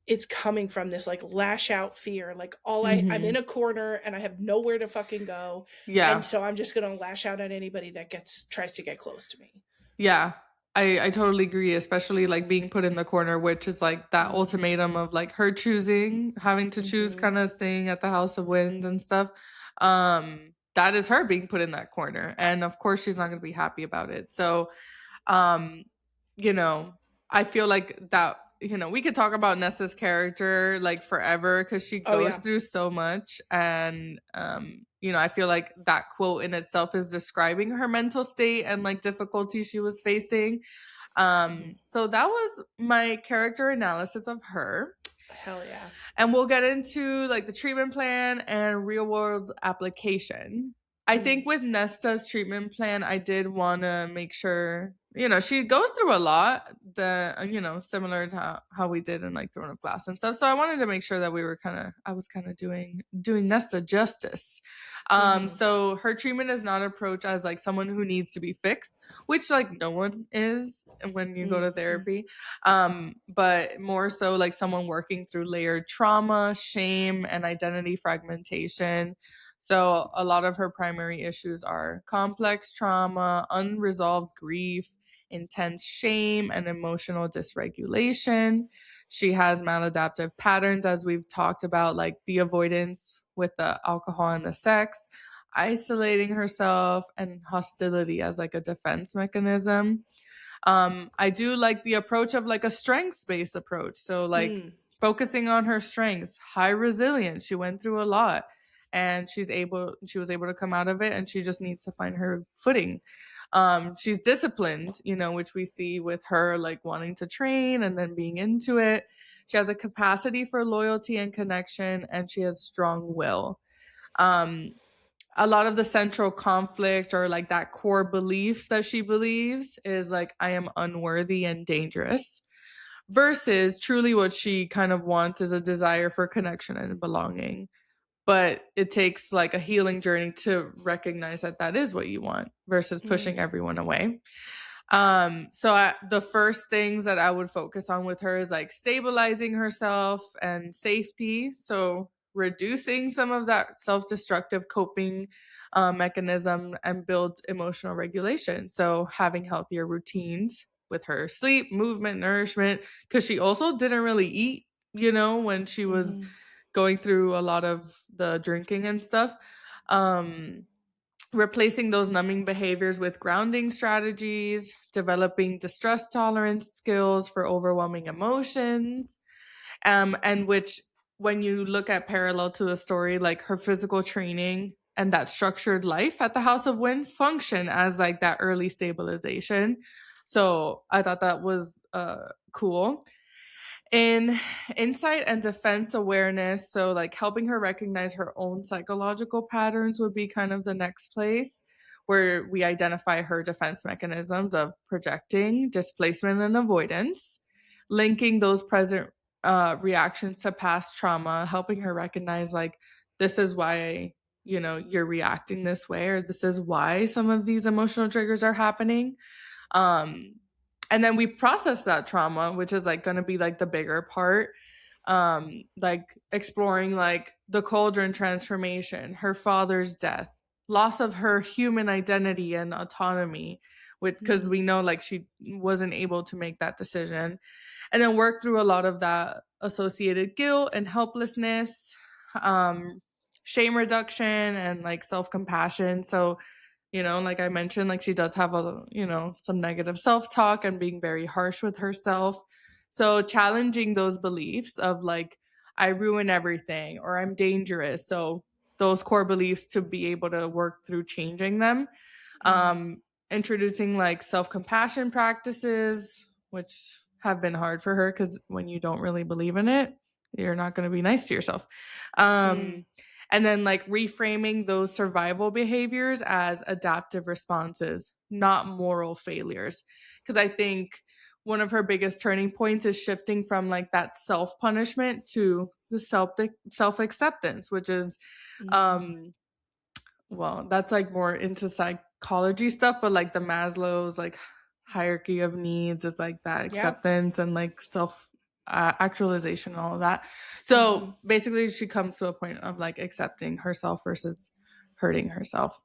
it's coming from this like lash out fear, like I'm in Hmm. a corner and I have nowhere to fucking go, and Yeah. so I'm just going to lash out at anybody that tries to get close to me. Yeah. I totally agree, especially like being put in the corner, which is like that Mhm. ultimatum of like her choosing, having to choose, Mhm. kind of staying at the House of Winds and stuff. That is her being put in that corner. And of course she's not gonna be happy about it. So um, you know, I feel like that we could talk about Nesta's character like forever because she goes through so much. And, I feel like that quote in itself is describing her mental state and like difficulty she was facing. So that was my character analysis of her. Hell yeah. And we'll get into like the treatment plan and real world application. I think with Nesta's treatment plan, I did want to make sure, she goes through a lot, similar to how we did in like Throne of Glass and stuff. So I wanted to make sure that I was kind of doing Nesta justice. So her treatment is not approached as like someone who needs to be fixed, which like no one is when you go to therapy. But more so like someone working through layered trauma, shame, and identity fragmentation. So a lot of her primary issues are complex trauma, unresolved grief, intense shame, and emotional dysregulation. She has maladaptive patterns, as we've talked about, like the avoidance with the alcohol and the sex, isolating herself, and hostility as like a defense mechanism. I do like the approach of like a strengths-based approach. So like focusing on her strengths, high resilience. She went through a lot and she was able to come out of it, and she just needs to find her footing. She's disciplined, which we see with her like wanting to train and then being into it. She has a capacity for loyalty and connection, and she has strong will. A lot of the central conflict or like that core belief that she believes is like, I am unworthy and dangerous, versus truly what she kind of wants is a desire for connection and belonging. But it takes like a healing journey to recognize that that is what you want versus pushing everyone away. The first things that I would focus on with her is like stabilizing herself and safety. So reducing some of that self-destructive coping mechanism and build emotional regulation. So having healthier routines with her sleep, movement, nourishment, because she also didn't really eat, when she was going through a lot of the drinking and stuff. Replacing those numbing behaviors with grounding strategies, developing distress tolerance skills for overwhelming emotions, and which, when you look at parallel to the story, like her physical training and that structured life at the House of Wind function as like that early stabilization. So I thought that was cool. In insight and defense awareness, so like helping her recognize her own psychological patterns would be kind of the next place where we identify her defense mechanisms of projecting, displacement, and avoidance, linking those present reactions to past trauma, helping her recognize like, this is why you're reacting this way, or this is why some of these emotional triggers are happening. And then we process that trauma, which is like going to be like the bigger part. Like exploring like the cauldron transformation, her father's death, loss of her human identity and autonomy, because we know like she wasn't able to make that decision. And then work through a lot of that associated guilt and helplessness, shame reduction, and like self-compassion. So like I mentioned, like she does have some negative self-talk and being very harsh with herself. So challenging those beliefs of like, I ruin everything or I'm dangerous. So those core beliefs, to be able to work through changing them. Introducing like self-compassion practices, which have been hard for her because when you don't really believe in it, you're not going to be nice to yourself. And then like reframing those survival behaviors as adaptive responses, not moral failures. Because I think one of her biggest turning points is shifting from like that self-punishment to the self-acceptance, which is, well, that's like more into psychology stuff, but like the Maslow's like hierarchy of needs is like that acceptance and like self actualization and all of that. So basically she comes to a point of like accepting herself versus hurting herself.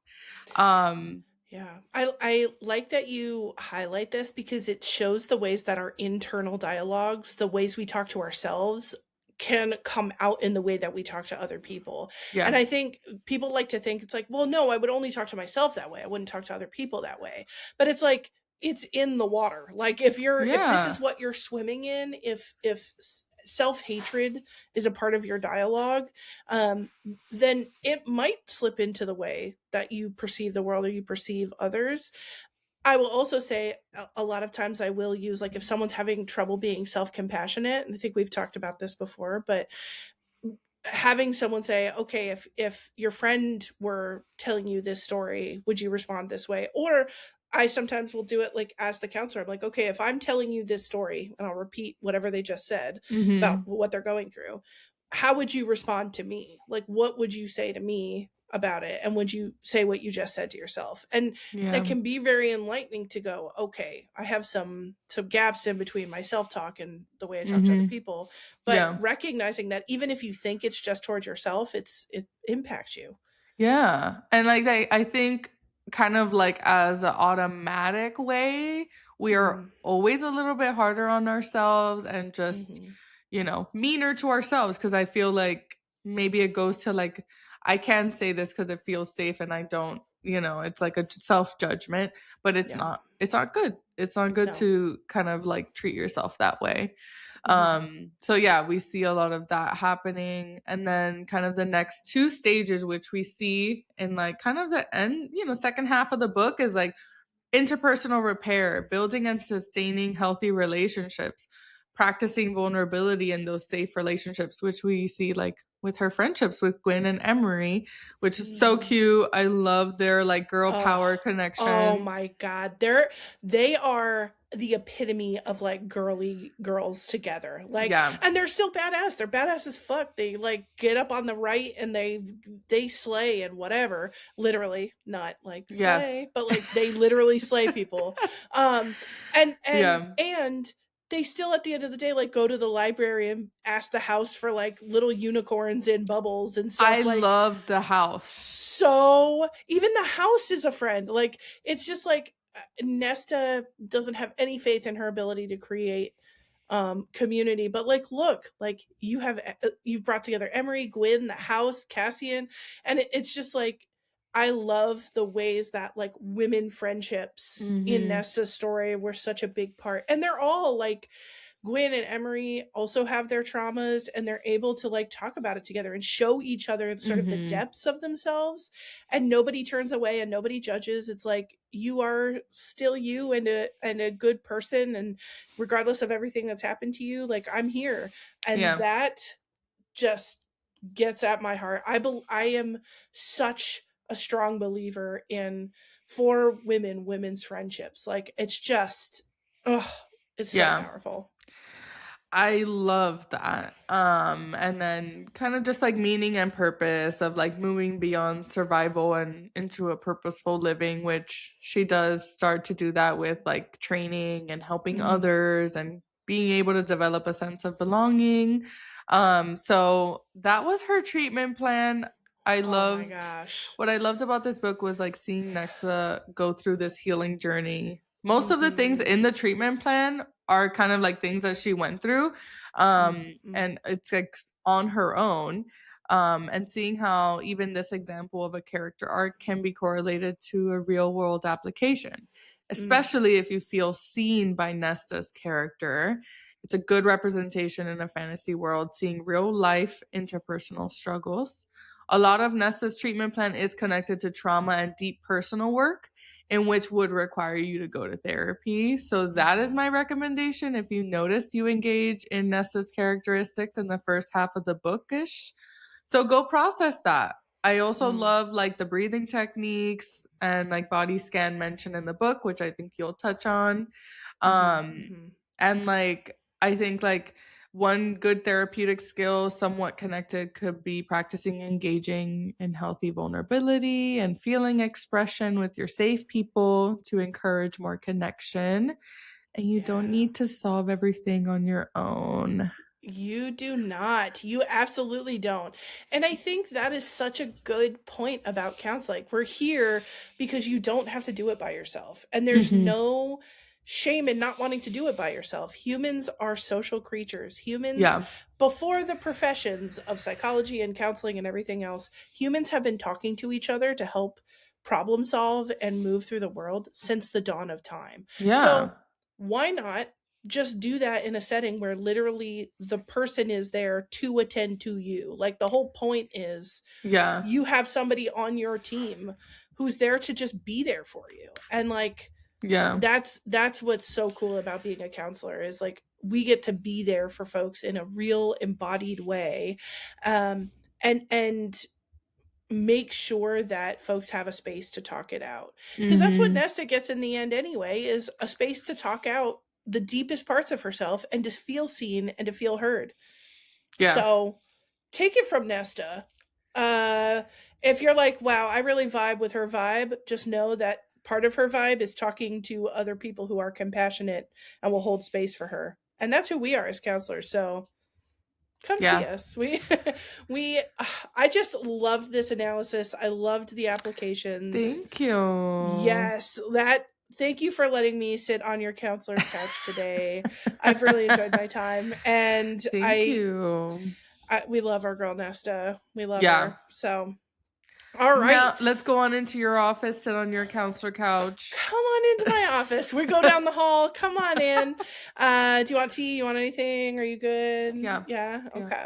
Yeah. I like that you highlight this because it shows the ways that our internal dialogues, the ways we talk to ourselves, can come out in the way that we talk to other people. And I think people like to think it's like, well, no, I would only talk to myself that way. I wouldn't talk to other people that way. But it's like, it's in the water. Like if this Yeah. is what you're swimming in, if self-hatred is a part of your dialogue, then it might slip into the way that you perceive the world or you perceive others. I will also say a lot of times I will use, like, if someone's having trouble being self-compassionate, and I think we've talked about this before, but having someone say, okay, if your friend were telling you this story, would you respond this way? Or I sometimes will do it like as the counselor. I'm like, okay, if I'm telling you this story and I'll repeat whatever they just said about Mm-hmm. what they're going through, how would you respond to me? Like, what would you say to me about it? And would you say what you just said to yourself? And that Yeah. can be very enlightening to go, okay, I have some gaps in between my self-talk and the way I talk to other Mm-hmm. people. But Yeah. recognizing that even if you think it's just towards yourself, it impacts you. Yeah. And like I think kind of like as an automatic way, we are Mm, always a little bit harder on ourselves and just, mm-hmm. meaner to ourselves because I feel like maybe it goes to like I can say this because it feels safe and I don't, it's like a self-judgment, but Yeah. it's not good. It's not good No. to kind of like treat yourself that way. Mm-hmm. So yeah, we see a lot of that happening. And then kind of the next two stages, which we see in like kind of the end, second half of the book is like interpersonal repair, building and sustaining healthy relationships, practicing vulnerability in those safe relationships, which we see like with her friendships with Gwen and Emery, which is so Mm-hmm. cute. I love their like girl Oh, power oh connection. my God. They are the epitome of like girly girls together. Like, Yeah. and they're still badass. They're badass as fuck. They like get up on the right and they slay and whatever. Literally, not like Yeah. slay, but like they literally slay people. Um Yeah. and they still at the end of the day like go to the library and ask the house for like little unicorns in bubbles and I stuff. Like, love the house. so even the house is a friend. Like, it's just like Nesta doesn't have any faith in her ability to create community, but like, look, like you've brought together Emery, Gwyn, the house, Cassian, and it's just like I love the ways that like women friendships in Mm-hmm. Nesta's story were such a big part, and they're all like Gwen and Emery also have their traumas and they're able to like talk about it together and show each other sort of the Mm-hmm. depths of themselves, and nobody turns away and nobody judges. It's like you are still you and a good person, and regardless of everything that's happened to you, like I'm here. And Yeah. that just gets at my heart. I am such a strong believer in for women's friendships. Like it's just it's so Yeah. powerful. I love that. And then kind of just like meaning and purpose of like moving beyond survival and into a purposeful living, which she does start to do that with like training and helping Mm-hmm. others and being able to develop a sense of belonging. So that was her treatment plan. I Oh my loved gosh. what I loved about this book was like seeing Nexa go through this healing journey. Most of the things Mm-hmm. in the treatment plan are kind of like things that she went through. Mm-hmm. And it's like on her own. And seeing how even this example of a character arc can be correlated to a real world application, Mm. especially if you feel seen by Nesta's character. It's a good representation in a fantasy world, seeing real life interpersonal struggles. A lot of Nesta's treatment plan is connected to trauma and deep personal work, in which would require you to go to therapy. So that is Mm-hmm. my recommendation. If you notice you engage in Nesta's characteristics in the first half of the bookish, so go process that. I also Mm. love like the breathing techniques and like body scan mentioned in the book, which I think you'll touch on. Mm-hmm. Um, Mm-hmm. and like I think like one good therapeutic skill, somewhat connected, could be practicing engaging in healthy vulnerability and feeling expression with your safe people to encourage more connection. And you don't Yeah. need to solve everything on your own. You do not. You absolutely don't. And I think that is such a good point about counseling. We're here because you don't have to do it by yourself. And there's Mm-hmm. no shame in not wanting to do it by yourself. Humans are social creatures. Humans, Yeah. before the professions of psychology and counseling and everything else, humans have been talking to each other to help problem solve and move through the world since the dawn of time. Yeah. So why not just do that in a setting where literally the person is there to attend to you? Like, the whole point is you have somebody on your team who's there to just be there for you. And like, that's what's so cool about being a counselor, is like, we get to be there for folks in a real embodied way, and make sure that folks have a space to talk it out, because that's what Nesta gets in the end anyway, is a space to talk out the deepest parts of herself and to feel seen and to feel heard. So take it from Nesta. If you're like, wow, I really vibe with her vibe, just know that part of her vibe is talking to other people who are compassionate and will hold space for her, and that's who we are as counselors. So come see us. I just loved this analysis. I loved the applications. Thank you. Yes, thank you for letting me sit on your counselor's couch today. I've really enjoyed my time, and thank you. We love our girl Nesta. We love her. So all right. Now, let's go on into your office, sit on your counselor couch. Come on into my office. We go down the hall. Come on in. Do you want tea? You want anything? Are you good? Yeah? Okay.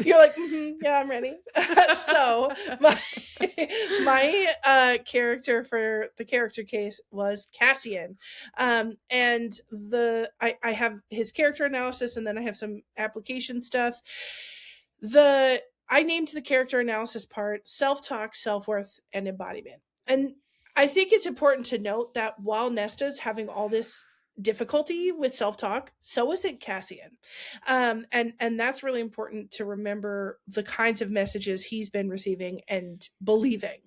You're like, yeah, I'm ready. So my character for the character case was Cassian. And I have his character analysis, and then I have some application stuff. I named the character analysis part self-talk, self-worth, and embodiment. And I think it's important to note that while Nesta's having all this difficulty with self-talk, so isn't Cassian. And that's really important to remember the kinds of messages he's been receiving and believing.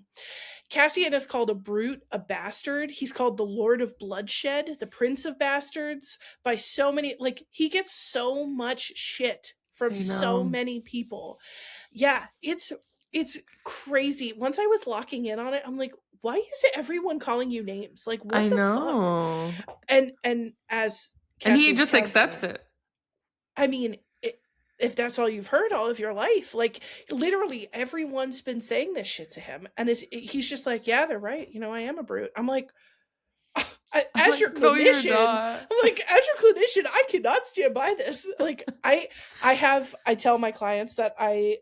Cassian is called a brute, a bastard. He's called the Lord of Bloodshed, the Prince of Bastards, by so many, like, he gets so much shit from so many people. Yeah, it's crazy. Once I was locking in on it, I'm like, why is everyone calling you names? Like, what the fuck? And as Cassian's, and he just accepts it. I mean, if that's all you've heard all of your life, like, literally everyone's been saying this shit to him, and he's just like, yeah, they're right. You know, I am a brute. I'm like, as your clinician, I cannot stand by this. Like, I tell my clients that I,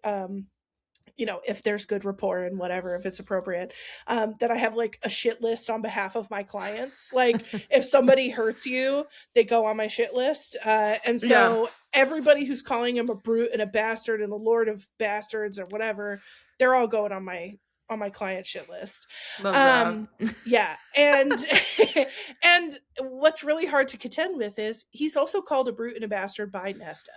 you know, if there's good rapport and whatever, if it's appropriate, that I have like a shit list on behalf of my clients. Like, if somebody hurts you, they go on my shit list. And so everybody who's calling him a brute and a bastard and the Lord of Bastards or whatever, they're all going on my client shit list. Yeah. And and what's really hard to contend with is he's also called a brute and a bastard by Nesta.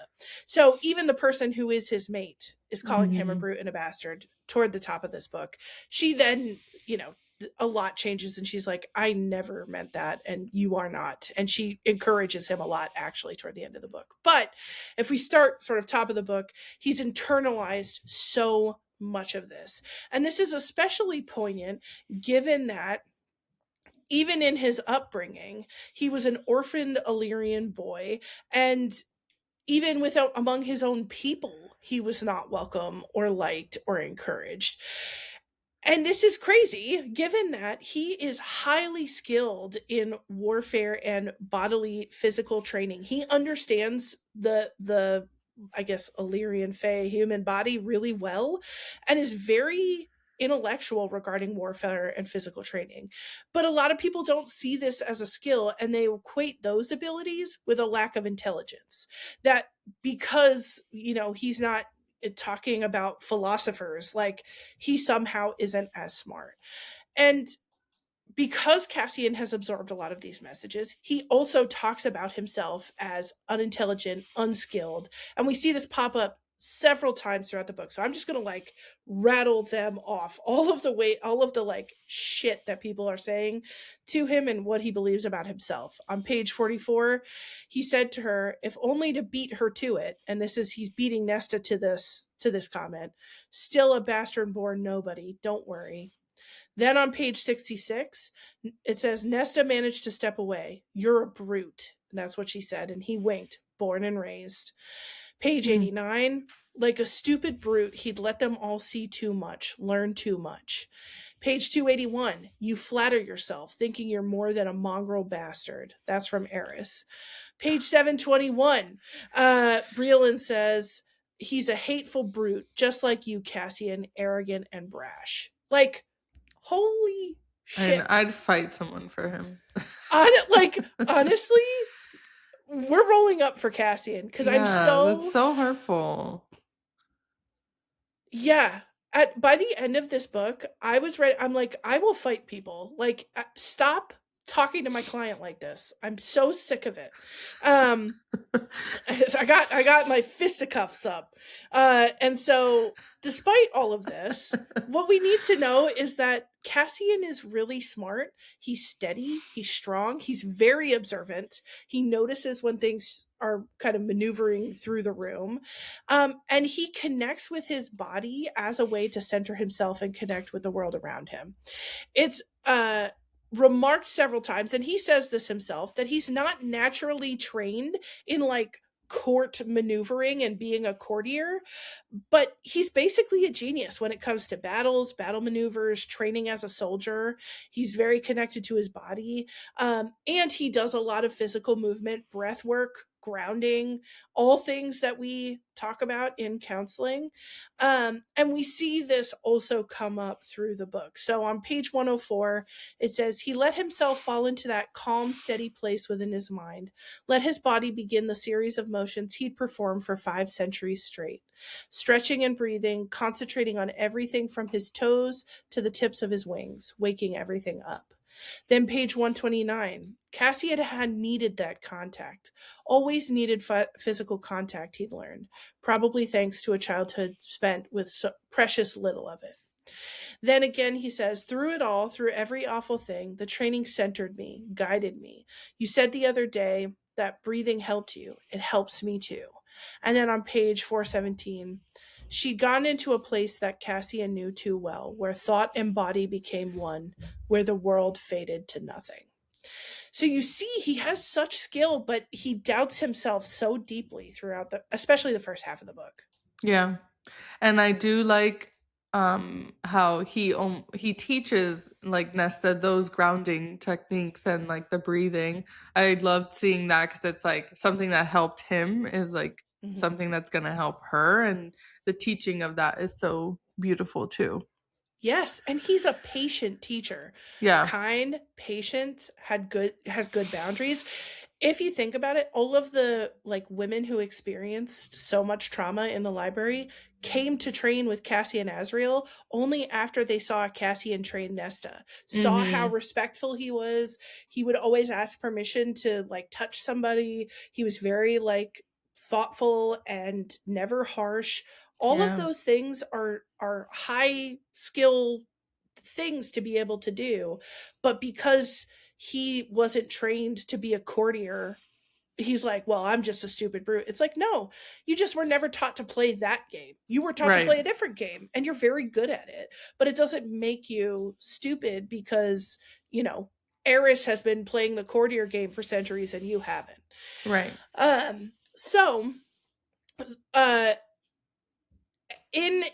So even the person who is his mate is calling him a brute and a bastard toward the top of this book. She then, you know, a lot changes and she's like, I never meant that, and you are not. And she encourages him a lot actually toward the end of the book. But if we start sort of top of the book, he's internalized so much of this. And this is especially poignant given that even in his upbringing, he was an orphaned Illyrian boy, and even among his own people, he was not welcome or liked or encouraged. And this is crazy, given that he is highly skilled in warfare and bodily physical training. He understands the I guess, Illyrian Fae human body really well, and is very intellectual regarding warfare and physical training. But a lot of people don't see this as a skill, and they equate those abilities with a lack of intelligence. That because, you know, he's not talking about philosophers, like, he somehow isn't as smart. And because Cassian has absorbed a lot of these messages, he also talks about himself as unintelligent, unskilled, and we see this pop up several times throughout the book. So I'm just going to like rattle them off, all of the like shit that people are saying to him and what he believes about himself. On page 44, he said to her, if only to beat her to it, and he's beating Nesta to this comment, still a bastard born nobody, don't worry. Then on page 66, it says, Nesta managed to step away. You're a brute. And that's what she said. And he winked, born and raised. Page 89, like a stupid brute, he'd let them all see too much, learn too much. Page 281, you flatter yourself, thinking you're more than a mongrel bastard. That's from Eris. Page 721, Breland says, he's a hateful brute, just like you, Cassian, arrogant and brash. Like, holy shit. I'd fight someone for him. Honestly, we're rolling up for Cassian because that's so hurtful. Yeah. By the end of this book, I was ready. I'm like, I will fight people. Like, stop talking to my client like this. I'm so sick of it. I got my fisticuffs up. And so despite all of this, what we need to know is that Cassian is really smart. He's steady, he's strong, he's very observant. He notices when things are kind of maneuvering through the room. And he connects with his body as a way to center himself and connect with the world around him. It's remarked several times, and he says this himself, that he's not naturally trained in like court maneuvering and being a courtier, but he's basically a genius when it comes to battles, battle maneuvers, training as a soldier. He's very connected to his body, and he does a lot of physical movement, breath work, grounding, all things that we talk about in counseling. And we see this also come up through the book. So on page 104, it says, he let himself fall into that calm, steady place within his mind. Let his body begin the series of motions he'd performed for 5 centuries straight. Stretching and breathing, concentrating on everything from his toes to the tips of his wings, waking everything up. Then page 129, Cassian had needed that contact, always needed physical contact, he'd learned, probably thanks to a childhood spent with so precious little of it. Then again, he says, through it all, through every awful thing, the training centered me, guided me. You said the other day that breathing helped you. It helps me too. And then on page 417, she'd gone into a place that Cassian knew too well, where thought and body became one, where the world faded to nothing. So you see, he has such skill, but he doubts himself so deeply throughout especially the first half of the book. Yeah. And I do like how he teaches like Nesta those grounding techniques and like the breathing. I loved seeing that because it's like something that helped him is like something that's going to help her, and the teaching of that is so beautiful too. Yes, and he's a patient teacher. Yeah. Kind, patient, has good boundaries. If you think about it, all of the like women who experienced so much trauma in the library came to train with Cassian Azrael only after they saw Cassian train Nesta. Saw how respectful he was. He would always ask permission to like touch somebody. He was very like thoughtful and never harsh. All of those things are high skill things to be able to do, but because he wasn't trained to be a courtier, he's like, well, I'm just a stupid brute. It's like, no, you just were never taught to play that game. You were taught to play a different game, and you're very good at it, but it doesn't make you stupid because, you know, Eris has been playing the courtier game for centuries and you haven't. Right. So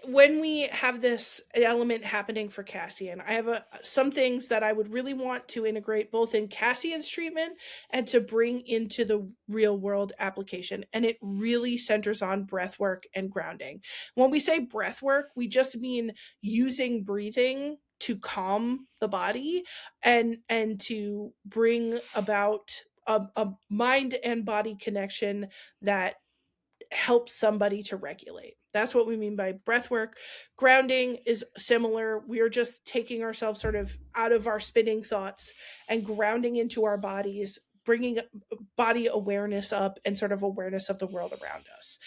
when we have this element happening for Cassian, I have some things that I would really want to integrate both in Cassian's treatment and to bring into the real world application. And it really centers on breath work and grounding. When we say breath work, we just mean using breathing to calm the body and to bring about a mind and body connection that helps somebody to regulate. That's what we mean by breath work. Grounding is similar. We're just taking ourselves sort of out of our spinning thoughts and grounding into our bodies, bringing body awareness up and sort of awareness of the world around us.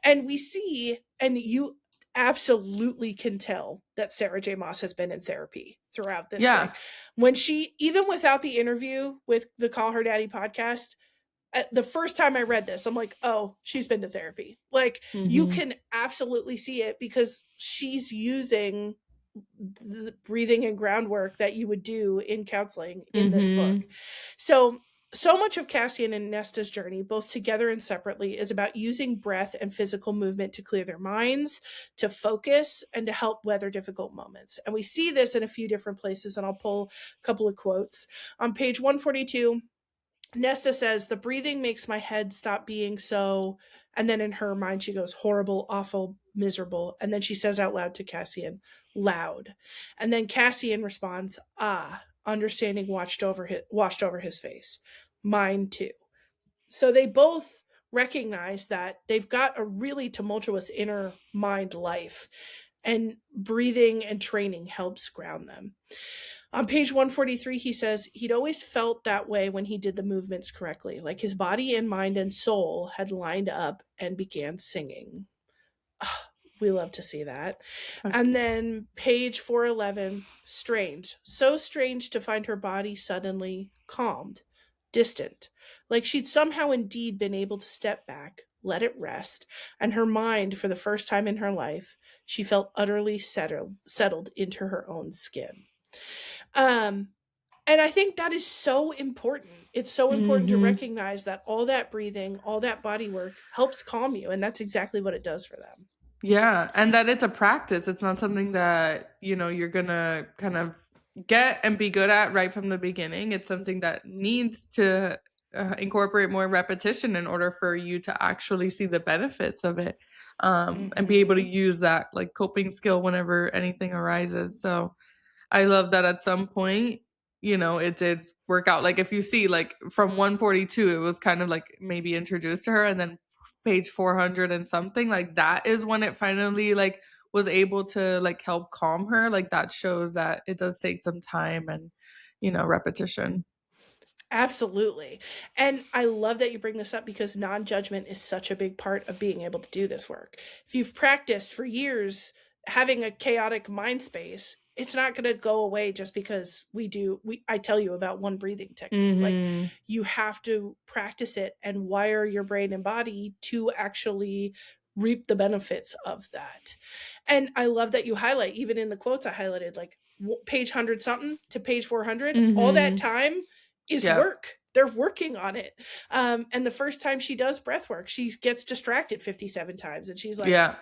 And we see, and you absolutely can tell that Sarah J Maas has been in therapy throughout this thing. When she, even without the interview with the Call Her Daddy podcast, the first time I read this, I'm like, oh, she's been to therapy. Like, you can absolutely see it because she's using the breathing and groundwork that you would do in counseling in this book. So So much of Cassian and Nesta's journey, both together and separately, is about using breath and physical movement to clear their minds, to focus, and to help weather difficult moments. And we see this in a few different places, and I'll pull a couple of quotes. On page 142, Nesta says, "The breathing makes my head stop being so," and then in her mind she goes, "horrible, awful, miserable." And then she says out loud to Cassian, "loud." And then Cassian responds, "Ah," understanding washed over his face. "Mine too." So they both recognize that they've got a really tumultuous inner mind life, and breathing and training helps ground them. On page 143, he says he'd always felt that way when he did the movements correctly, like his body and mind and soul had lined up and began singing. Oh, we love to see that. So And then page 411, strange. So strange to find her body suddenly calmed, distant, like she'd somehow indeed been able to step back, let it rest, and her mind, for the first time in her life, she felt utterly settled into her own skin. Um, and I think that is so important. It's so important to mm-hmm. recognize that all that breathing, all that body work helps calm you. And that's exactly what it does for them. Yeah, and that it's a practice. It's not something that, you're gonna kind of get and be good at right from the beginning. It's something that needs to incorporate more repetition in order for you to actually see the benefits of it, and be able to Mm-hmm. use that like coping skill whenever anything arises. So I love that at some point, it did work out. Like if you see like from 142, it was kind of like maybe introduced to her, and then page 400 and something, like that is when it finally like was able to like help calm her. Like that shows that it does take some time and, repetition. Absolutely. And I love that you bring this up because non judgment is such a big part of being able to do this work. If you've practiced for years having a chaotic mind space, it's not going to go away just because I tell you about one breathing technique. Like Mm-hmm. you have to practice it and wire your brain and body to actually reap the benefits of that. And I love that you highlight, even in the quotes I highlighted, like page 100 something to page 400, all that Mm-hmm. time is Yep. work. They're working on it. And the first time she does breath work, she gets distracted 57 times. And she's like, Yeah.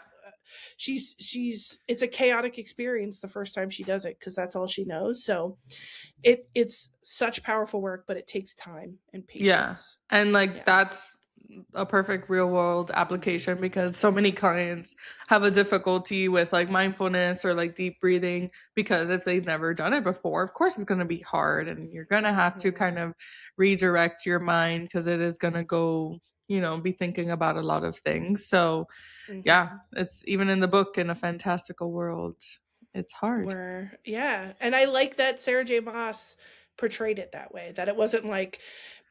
it's a chaotic experience the first time she does it because that's all she knows. So it's such powerful work, but it takes time and Yeah. patience. And like Yeah. that's a perfect real world application because so many clients have a difficulty with like mindfulness or like deep breathing because if they've never done it before, of course it's going to be hard and you're going to have to Mm-hmm. kind of redirect your mind because it is going to go, be thinking about a lot of things. So, yeah, Mm-hmm. it's even in the book in a fantastical world, it's hard. Yeah. And I like that Sarah J Maas portrayed it that way, that it wasn't like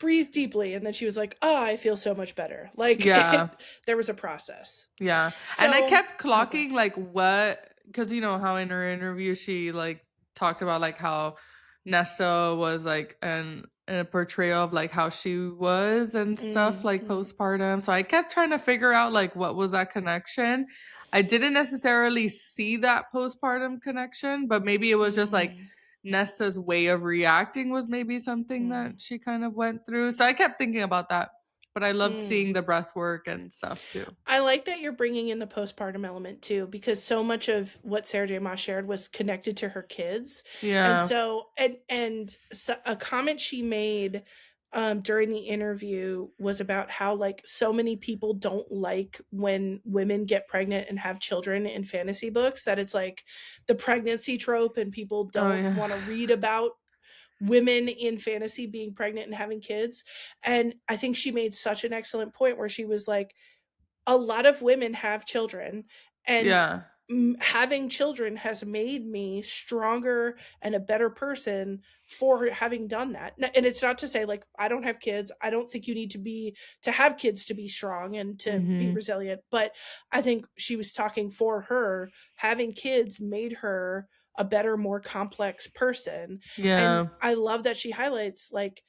breathe deeply and then she was like, "Oh, I feel so much better." Like Yeah. there was a process. Yeah. And I So, kept oh, go ahead. clocking like what, because you know how in her interview she like talked about like how Nesta was like a portrayal of like how she was and stuff like Mm-hmm. postpartum. So I kept trying to figure out like what was that connection. I didn't necessarily see that postpartum connection, but maybe it was just like Mm-hmm. Nesta's way of reacting was maybe something Mm-hmm. that she kind of went through. So I kept thinking about that. But I loved Mm. seeing the breath work and stuff too. I like that you're bringing in the postpartum element too, because so much of what Sarah J. Maas shared was connected to her kids, and Yeah. so a comment she made during the interview was about how like so many people don't like when women get pregnant and have children in fantasy books, that it's like the pregnancy trope, and people Oh don't yeah. want to read about women in fantasy being pregnant and having kids. And I think she made such an excellent point where she was like, a lot of women have children, and Yeah. having children has made me stronger and a better person for having done that. And it's not to say like I don't have kids, I don't think you need to have kids to be strong and to be Mhm. resilient, but I think she was talking for her. Having kids made her a better, more complex person. And Yeah. I love that she highlights like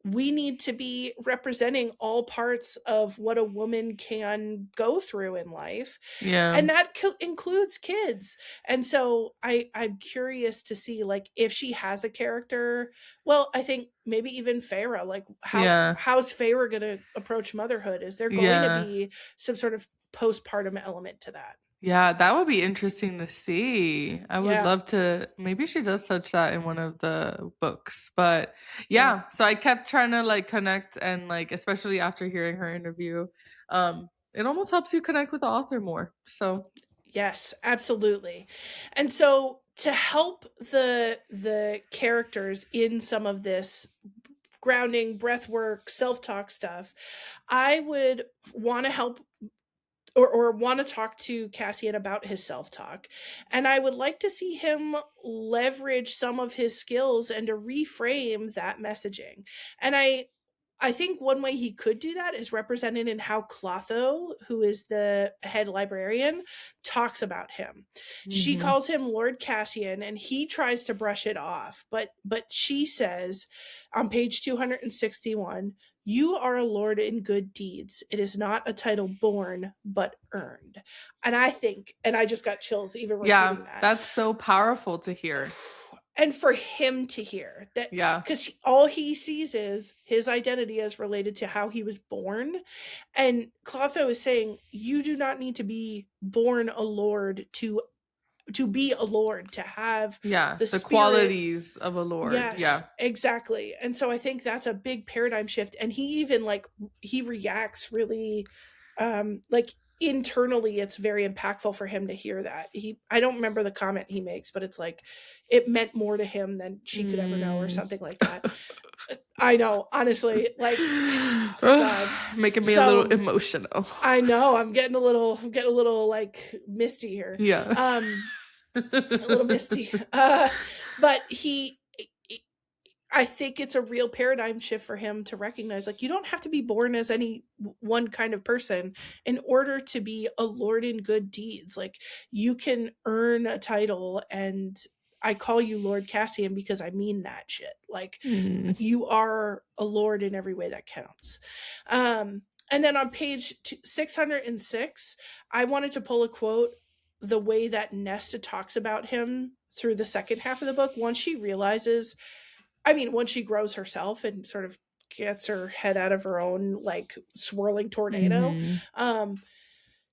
we need to be representing all parts of what a woman can go through in life, Yeah. and that includes kids. And so I'm curious to see, like, if she has a character. Well, I think maybe even Farah, like, Yeah. how's Farah gonna approach motherhood? Is there going to Yeah. be some sort of postpartum element to that? Yeah, that would be interesting to see. I would Yeah. love to. Maybe she does touch that in one of the books. But Yeah. yeah, so I kept trying to like connect, and like especially after hearing her interview, it almost helps you connect with the author more. So Yes, absolutely. And so to help the characters in some of this grounding, breath work, self-talk stuff, I would want to help, or want to talk to Cassian about his self-talk. And I would like to see him leverage some of his skills and to reframe that messaging. And I think one way he could do that is represented in how Clotho, who is the head librarian, talks about him. She mhm. calls him Lord Cassian, and he tries to brush it off. But she says on page 261, "You are a lord in good deeds. It is not a title born, but earned." And I think, and I just got chills even Yeah, repeating that. that's so powerful to hear. And for him to hear that, Yeah. because all he sees is his identity as related to how he was born. And Clotho is saying, you do not need to be born a lord to be a lord, to have Yeah, the the spirit. qualities of a lord. Yes, Yeah. exactly. And so I think that's a big paradigm shift. And he even, like, he reacts really, like, internally it's very impactful for him to hear that. I don't remember the comment he makes, but it's like it meant more to him than she could ever know, or Mm. something like that. I know, honestly, like, oh God. Making me a little So emotional. I know I'm getting a little like misty here. Yeah. A little misty. But I think it's a real paradigm shift for him to recognize, like, you don't have to be born as any one kind of person in order to be a lord in good deeds. Like, you can earn a title, and I call you Lord Cassian because I mean that shit. Like, Mm. you are a lord in every way that counts. And then on page 606, I wanted to pull a quote the way that Nesta talks about him through the second half of the book. Once she realizes, I mean, once she grows herself and sort of gets her head out of her own, like, swirling tornado, Mhm.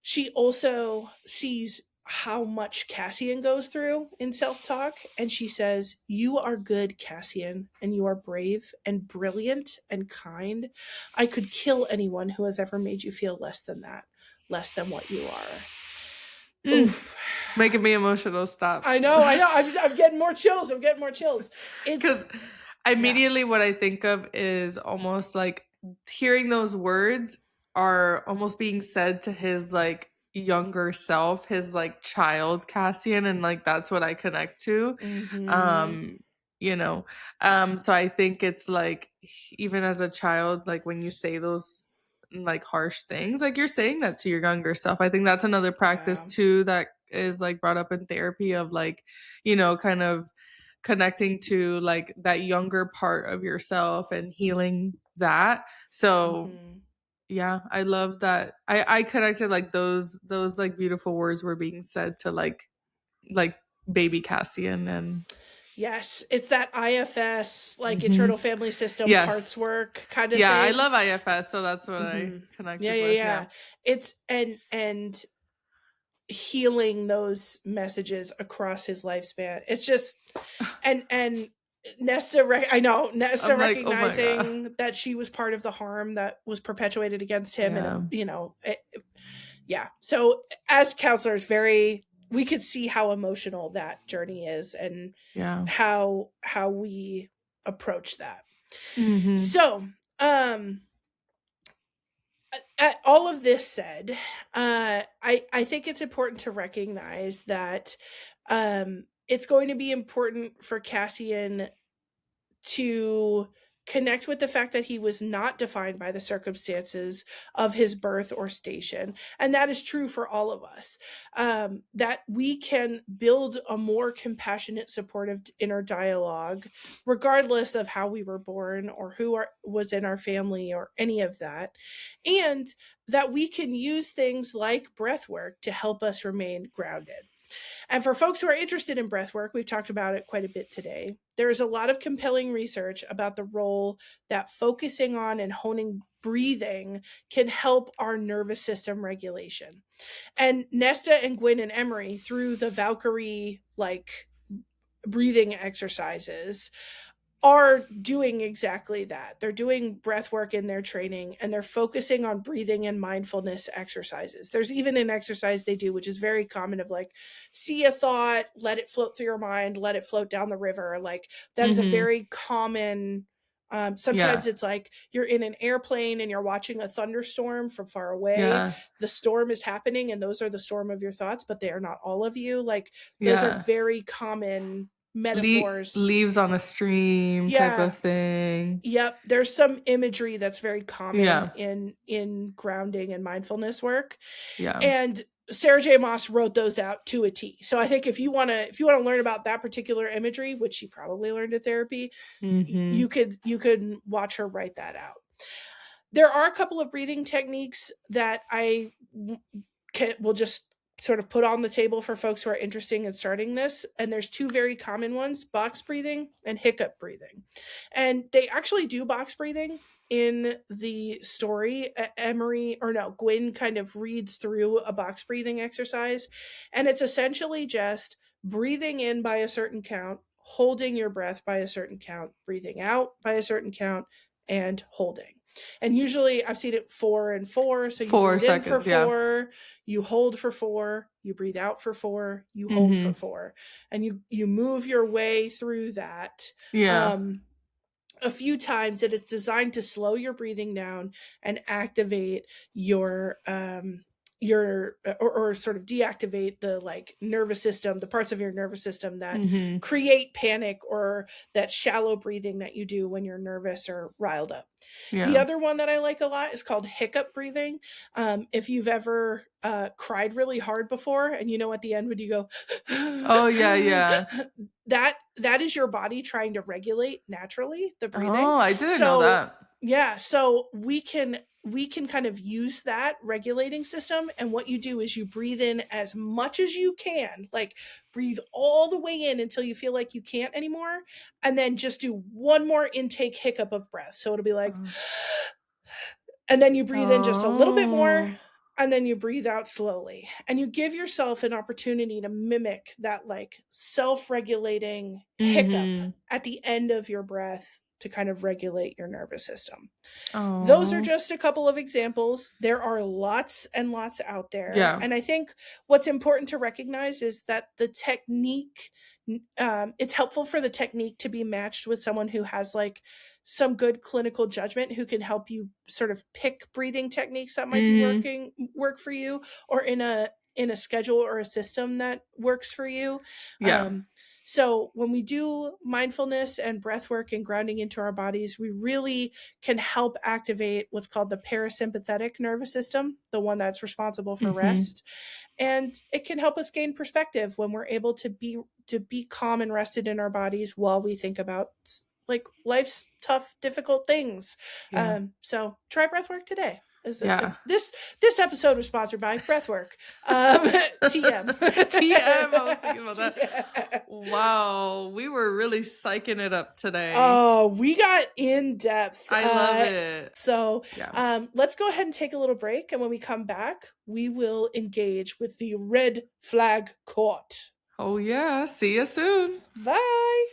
she also sees how much Cassian goes through in self-talk, and she says, "You are good, Cassian, and you are brave and brilliant and kind. I could kill anyone who has ever made you feel less than that, less than what you are." Mm. Oof. Making me emotional. Stop. I know. I'm getting more chills. It's, Because yeah. immediately what I think of is almost like hearing those words are almost being said to his like younger self, his like child Cassian, and like that's what I connect to. Mm-hmm. Um, you know. So I think it's like even as a child, like when you say those like harsh things, like you're saying that to your younger self. I think that's another Yeah. practice too that is like brought up in therapy of like, kind of connecting to like that younger part of yourself and healing that. So Mm-hmm. yeah, I love that. I connected like those like beautiful words were being said to like baby Cassian and Yes, it's that IFS, like, mhm. internal family system parts Yes. work kind of Yeah, I thing. love IFS, so that's what I Hmm. Yeah, connected yeah, with. Yeah. yeah. It's, and healing those messages across his lifespan. It's just, and Nesta, I know Nesta I'm like, oh my god. recognizing that she was part of the harm that was perpetuated against him, and Yeah. yeah. So as counselors, we could see how emotional that journey is, and Yeah. how we approach that. Mhm. So, all of this said, I think it's important to recognize that, it's going to be important for Cassian to connect with the fact that he was not defined by the circumstances of his birth or station. And that is true for all of us. That we can build a more compassionate, supportive inner dialogue, regardless of how we were born or who was in our family or any of that. And that we can use things like breath work to help us remain grounded. And for folks who are interested in breath work, we've talked about it quite a bit today. There is a lot of compelling research about the role that focusing on and honing breathing can help our nervous system regulation. And Nesta and Gwyn and Emery, through the Valkyrie breathing exercises, are doing exactly that. They're doing breath work in their training, and they're focusing on breathing and mindfulness exercises. There's even an exercise they do, which is very common, of see a thought, let it float through your mind, let it float down the river. That is a very common, sometimes it's you're in an airplane and you're watching a thunderstorm from far away. Yeah. The storm is happening and those are the storm of your thoughts, but they are not all of you. Those are very common metaphors. Leaves on a stream type of thing. Yep. There's some imagery that's very common in grounding and mindfulness work. Yeah. And Sarah J Maas wrote those out to a T. So I think if you want to learn about that particular imagery, which she probably learned at therapy, you could watch her write that out. There are a couple of breathing techniques that I will just sort of put on the table for folks who are interested in starting this. And there's two very common ones: box breathing and hiccup breathing. And they actually do box breathing in the story. Gwyn kind of reads through a box breathing exercise. And it's essentially just breathing in by a certain count, holding your breath by a certain count, breathing out by a certain count, and holding. And usually I've seen it 4 and 4. So you breathe in for 4, you hold for 4, you breathe out for 4, you hold for 4. And you move your way through that a few times. And it's designed to slow your breathing down and activate your or sort of deactivate the nervous system, the parts of your nervous system that create panic or that shallow breathing that you do when you're nervous or riled up. Yeah. The other one that I like a lot is called hiccup breathing. If you've ever cried really hard before, and at the end when you go, oh yeah, that is your body trying to regulate naturally the breathing. Oh, I didn't know that. Yeah, so we can kind of use that regulating system, and what you do is you breathe in as much as you can, breathe all the way in until you feel like you can't anymore, and then just do one more intake hiccup of breath. So it'll be and then you breathe in just a little bit more, and then you breathe out slowly, and you give yourself an opportunity to mimic that self-regulating hiccup at the end of your breath to kind of regulate your nervous system. Those are just a couple of examples. There are lots and lots out there. Yeah. And I think what's important to recognize is that the technique, it's helpful for the technique to be matched with someone who has some good clinical judgment, who can help you sort of pick breathing techniques that might work for you, or in a schedule or a system that works for you. Yeah. So when we do mindfulness and breath work and grounding into our bodies, we really can help activate what's called the parasympathetic nervous system, the one that's responsible for rest. And it can help us gain perspective when we're able to be calm and rested in our bodies while we think about life's tough, difficult things. Yeah. So try breath work today. This episode was sponsored by Breathwork. TM. I was thinking about that. Wow, we were really psyching it up today. Oh, we got in depth. I love it. So let's go ahead and take a little break, and when we come back, we will engage with the red flag court. Oh yeah, see you soon. Bye.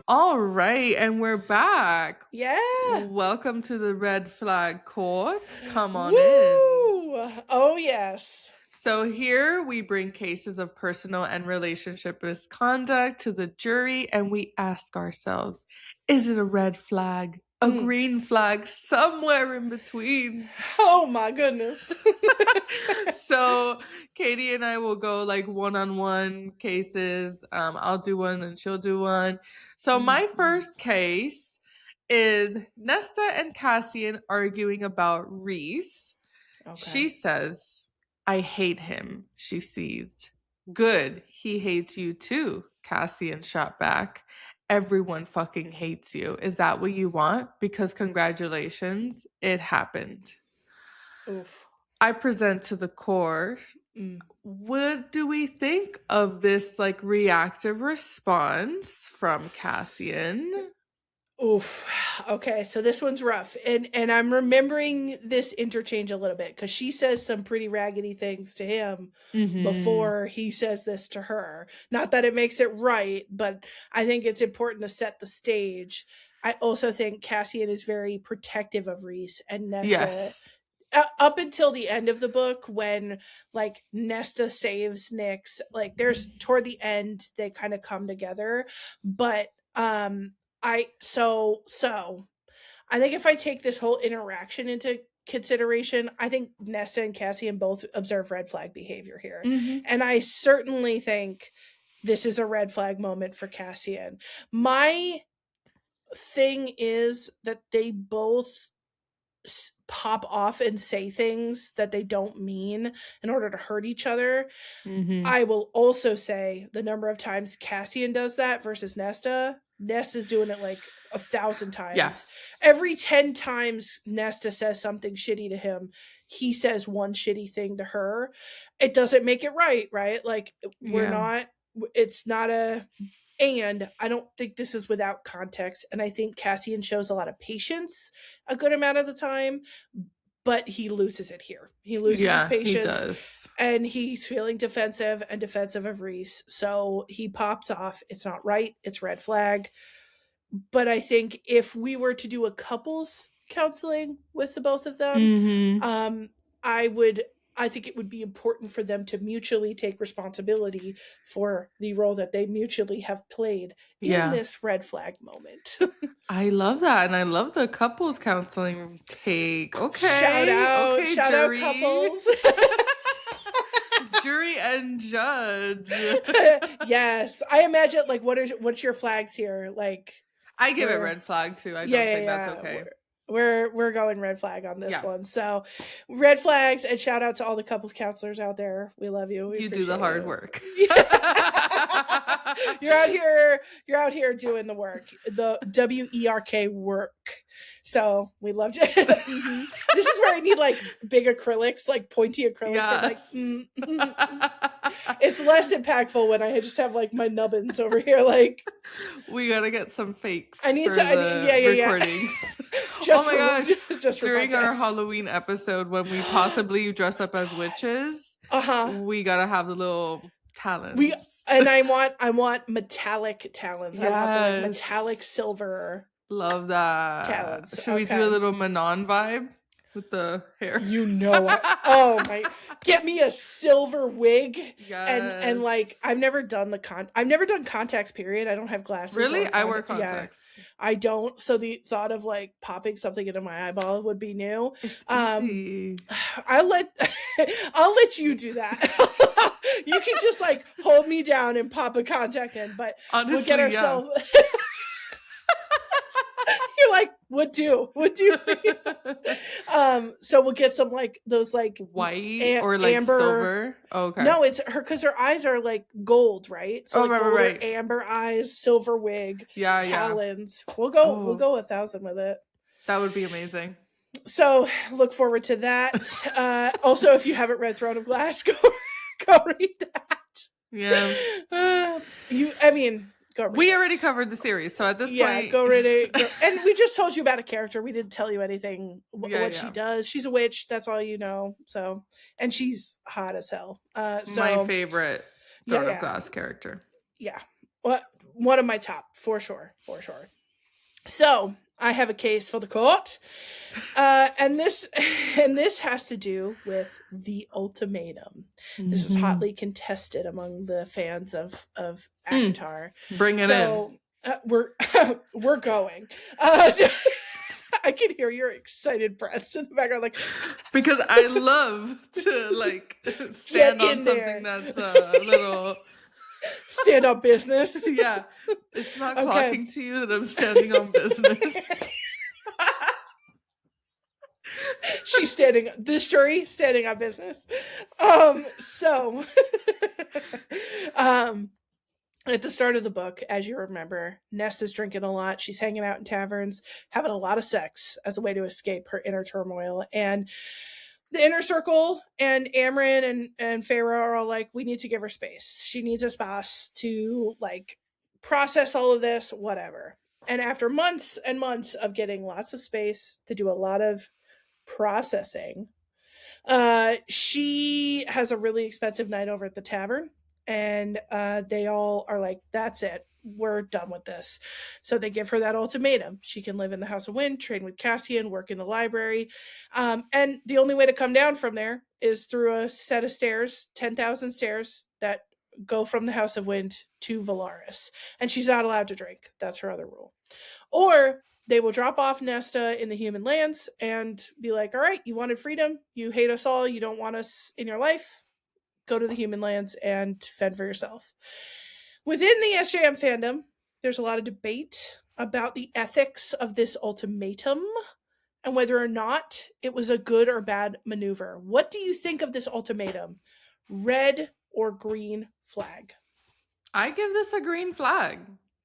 All right, and we're back. Yeah. Welcome to the Red Flag Court. Come on in. Oh, yes. So here we bring cases of personal and relationship misconduct to the jury, and we ask ourselves, is it a red flag, a green flag, somewhere in between? Oh my goodness. So Katie and I will go like one-on-one cases. I'll do one and she'll do one. So my first case is Nesta and Cassian arguing about Reese. Okay. She says, I hate him, she seethed. Good, he hates you too, Cassian shot back. Everyone fucking hates you. Is that what you want? Because congratulations, it happened. Oof. I present to the court. What do we think of this like reactive response from Cassian? Oof. Okay, so this one's rough. And I'm remembering this interchange a little bit because she says some pretty raggedy things to him before he says this to her. Not that it makes it right, but I think it's important to set the stage. I also think Cassian is very protective of Reese and Nesta. Yes. Up until the end of the book, when like Nesta saves Nyx, like there's toward the end they kind of come together, but I think if I take this whole interaction into consideration, I think Nesta and Cassian both observe red flag behavior here, and I certainly think this is a red flag moment for Cassian. My thing is that they both pop off and say things that they don't mean in order to hurt each other. I will also say the number of times Cassian does that versus Nesta's doing it like 1,000 times. Yeah. Every 10 times Nesta says something shitty to him, he says one shitty thing to her. It doesn't make it right? Like it's not and I don't think this is without context. And I think Cassian shows a lot of patience a good amount of the time, but he loses it here. He loses his patience. He does. And he's feeling defensive of Reese. So he pops off. It's not right. It's red flag. But I think if we were to do a couples counseling with the both of them, I think it would be important for them to mutually take responsibility for the role that they mutually have played in this red flag moment. I love that. And I love the couples counseling take. Okay. Shout out couples. Jury and judge. Yes. I imagine like what's your flags here? Like I give it red flag too. I don't think that's okay. We're going red flag on this one. So red flags, and shout out to all the couples counselors out there. We love you. You do the hard work. You're out here doing the work. The WERK work. So we love you. This is where I need like big acrylics, like pointy acrylics. Yes. It's less impactful when I just have like my nubbins over here. Like we gotta get some fakes. Recordings. Oh my gosh! Just during our Halloween episode, when we possibly dress up as witches, we gotta have the little talons. I want metallic talons. Yes. I want like metallic silver. Love that. Talons. Should we do a little Manon vibe with the hair? Oh my! Get me a silver wig. Yes. And like I've never done contacts. Period. I don't have glasses. Really, I wear contacts. Yeah, I don't. So the thought of like popping something into my eyeball would be new. It's easy. I'll let you do that. You can just like hold me down and pop a contact in, but honestly, we'll get ourselves. You're like, would do. So we'll get some like those like white or like amber. Silver. Oh, okay. No, it's her because her eyes are like gold, right? So like right. Amber eyes, silver wig, talons. Yeah. We'll go 1,000 with it. That would be amazing. So look forward to that. Also, if you haven't read Throne of Glass, go read that. Yeah. We already covered the series, so at this point... go read it. And we just told you about a character. We didn't tell you anything, what she does. She's a witch. That's all you know. So, and she's hot as hell. My favorite Throne of Glass character. Yeah. One of my top, for sure. So I have a case for the court. And this has to do with the ultimatum. This is hotly contested among the fans of ACOTAR. Bring it so we're we're going. So I can hear your excited breaths in the background, like because I love to like stand on something that's a little stand up business. Yeah, it's not clocking to you that I'm standing on business. She's this jury standing on business. So at the start of the book, as you remember, Nesta's drinking a lot. She's hanging out in taverns, having a lot of sex as a way to escape her inner turmoil. And the inner circle and Amryn and Feyre are all like, we need to give her space. She needs a space to like process all of this, whatever. And after months and months of getting lots of space to do a lot of processing, she has a really expensive night over at the tavern, and they all are like, that's it, we're done with this. So they give her that ultimatum. She can live in the House of Wind, train with Cassian, work in the library, and the only way to come down from there is through a set of stairs, 10,000 stairs that go from the House of Wind to Valaris. And she's not allowed to drink. That's her other rule. Or they will drop off Nesta in the human lands and be like, all right, you wanted freedom. You hate us all. You don't want us in your life. Go to the human lands and fend for yourself. Within the SJM fandom, there's a lot of debate about the ethics of this ultimatum and whether or not it was a good or bad maneuver. What do you think of this ultimatum? Red or green flag? I give this a green flag.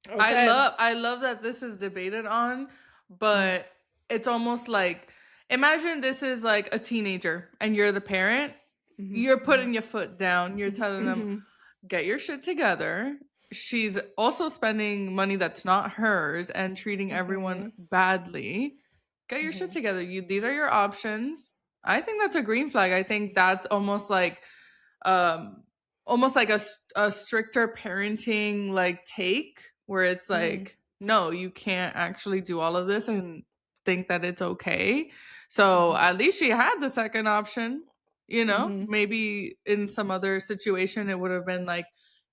Okay. I love that this is debated on, but it's almost like, imagine this is like a teenager and you're the parent. You're putting your foot down. You're telling them, get your shit together. She's also spending money that's not hers and treating everyone badly. Get your shit together. These are your options. I think that's a green flag. I think that's almost like a stricter parenting like take, where it's like, no, you can't actually do all of this and think that it's okay. So at least she had the second option, you know. Maybe in some other situation it would have been like,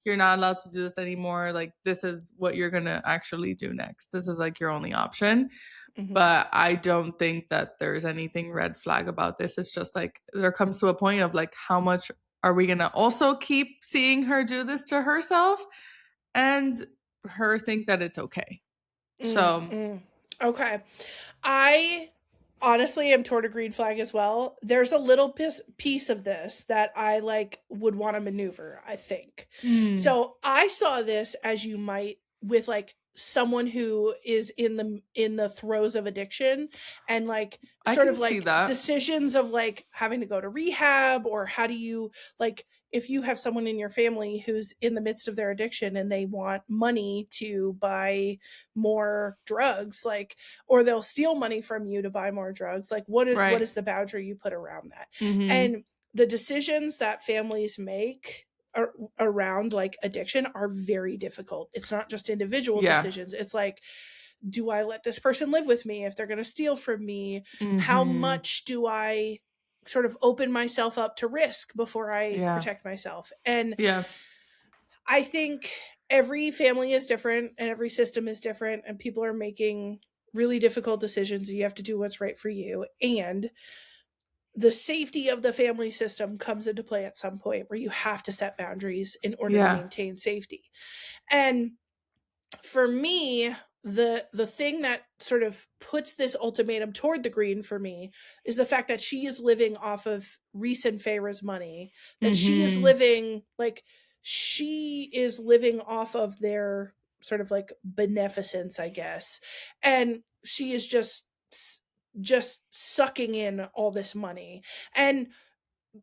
you're not allowed to do this anymore, like this is what you're gonna actually do next, this is like your only option. But I don't think that there's anything red flag about this. It's just like there comes to a point of like, how much are we gonna also keep seeing her do this to herself and her think that it's okay? Okay. I honestly am toward a green flag as well. There's a little piece of this that I like would want to maneuver, I think. So I saw this as you might with like someone who is in the throes of addiction, and like sort of like decisions of like having to go to rehab, or how do you like, if you have someone in your family who's in the midst of their addiction and they want money to buy more drugs, like, or they'll steal money from you to buy more drugs, like what is the boundary you put around that? And the decisions that families make around like addiction are very difficult. It's not just individual decisions. It's like, do I let this person live with me if they're going to steal from me? How much do I sort of open myself up to risk before I protect myself? And I think every family is different and every system is different, and people are making really difficult decisions. You have to do what's right for you. And the safety of the family system comes into play at some point where you have to set boundaries in order to maintain safety. And for me, the thing that sort of puts this ultimatum toward the green for me is the fact that she is living off of Rhys and Feyre's money, that she is living off of their sort of like beneficence, I guess. And she is just sucking in all this money. And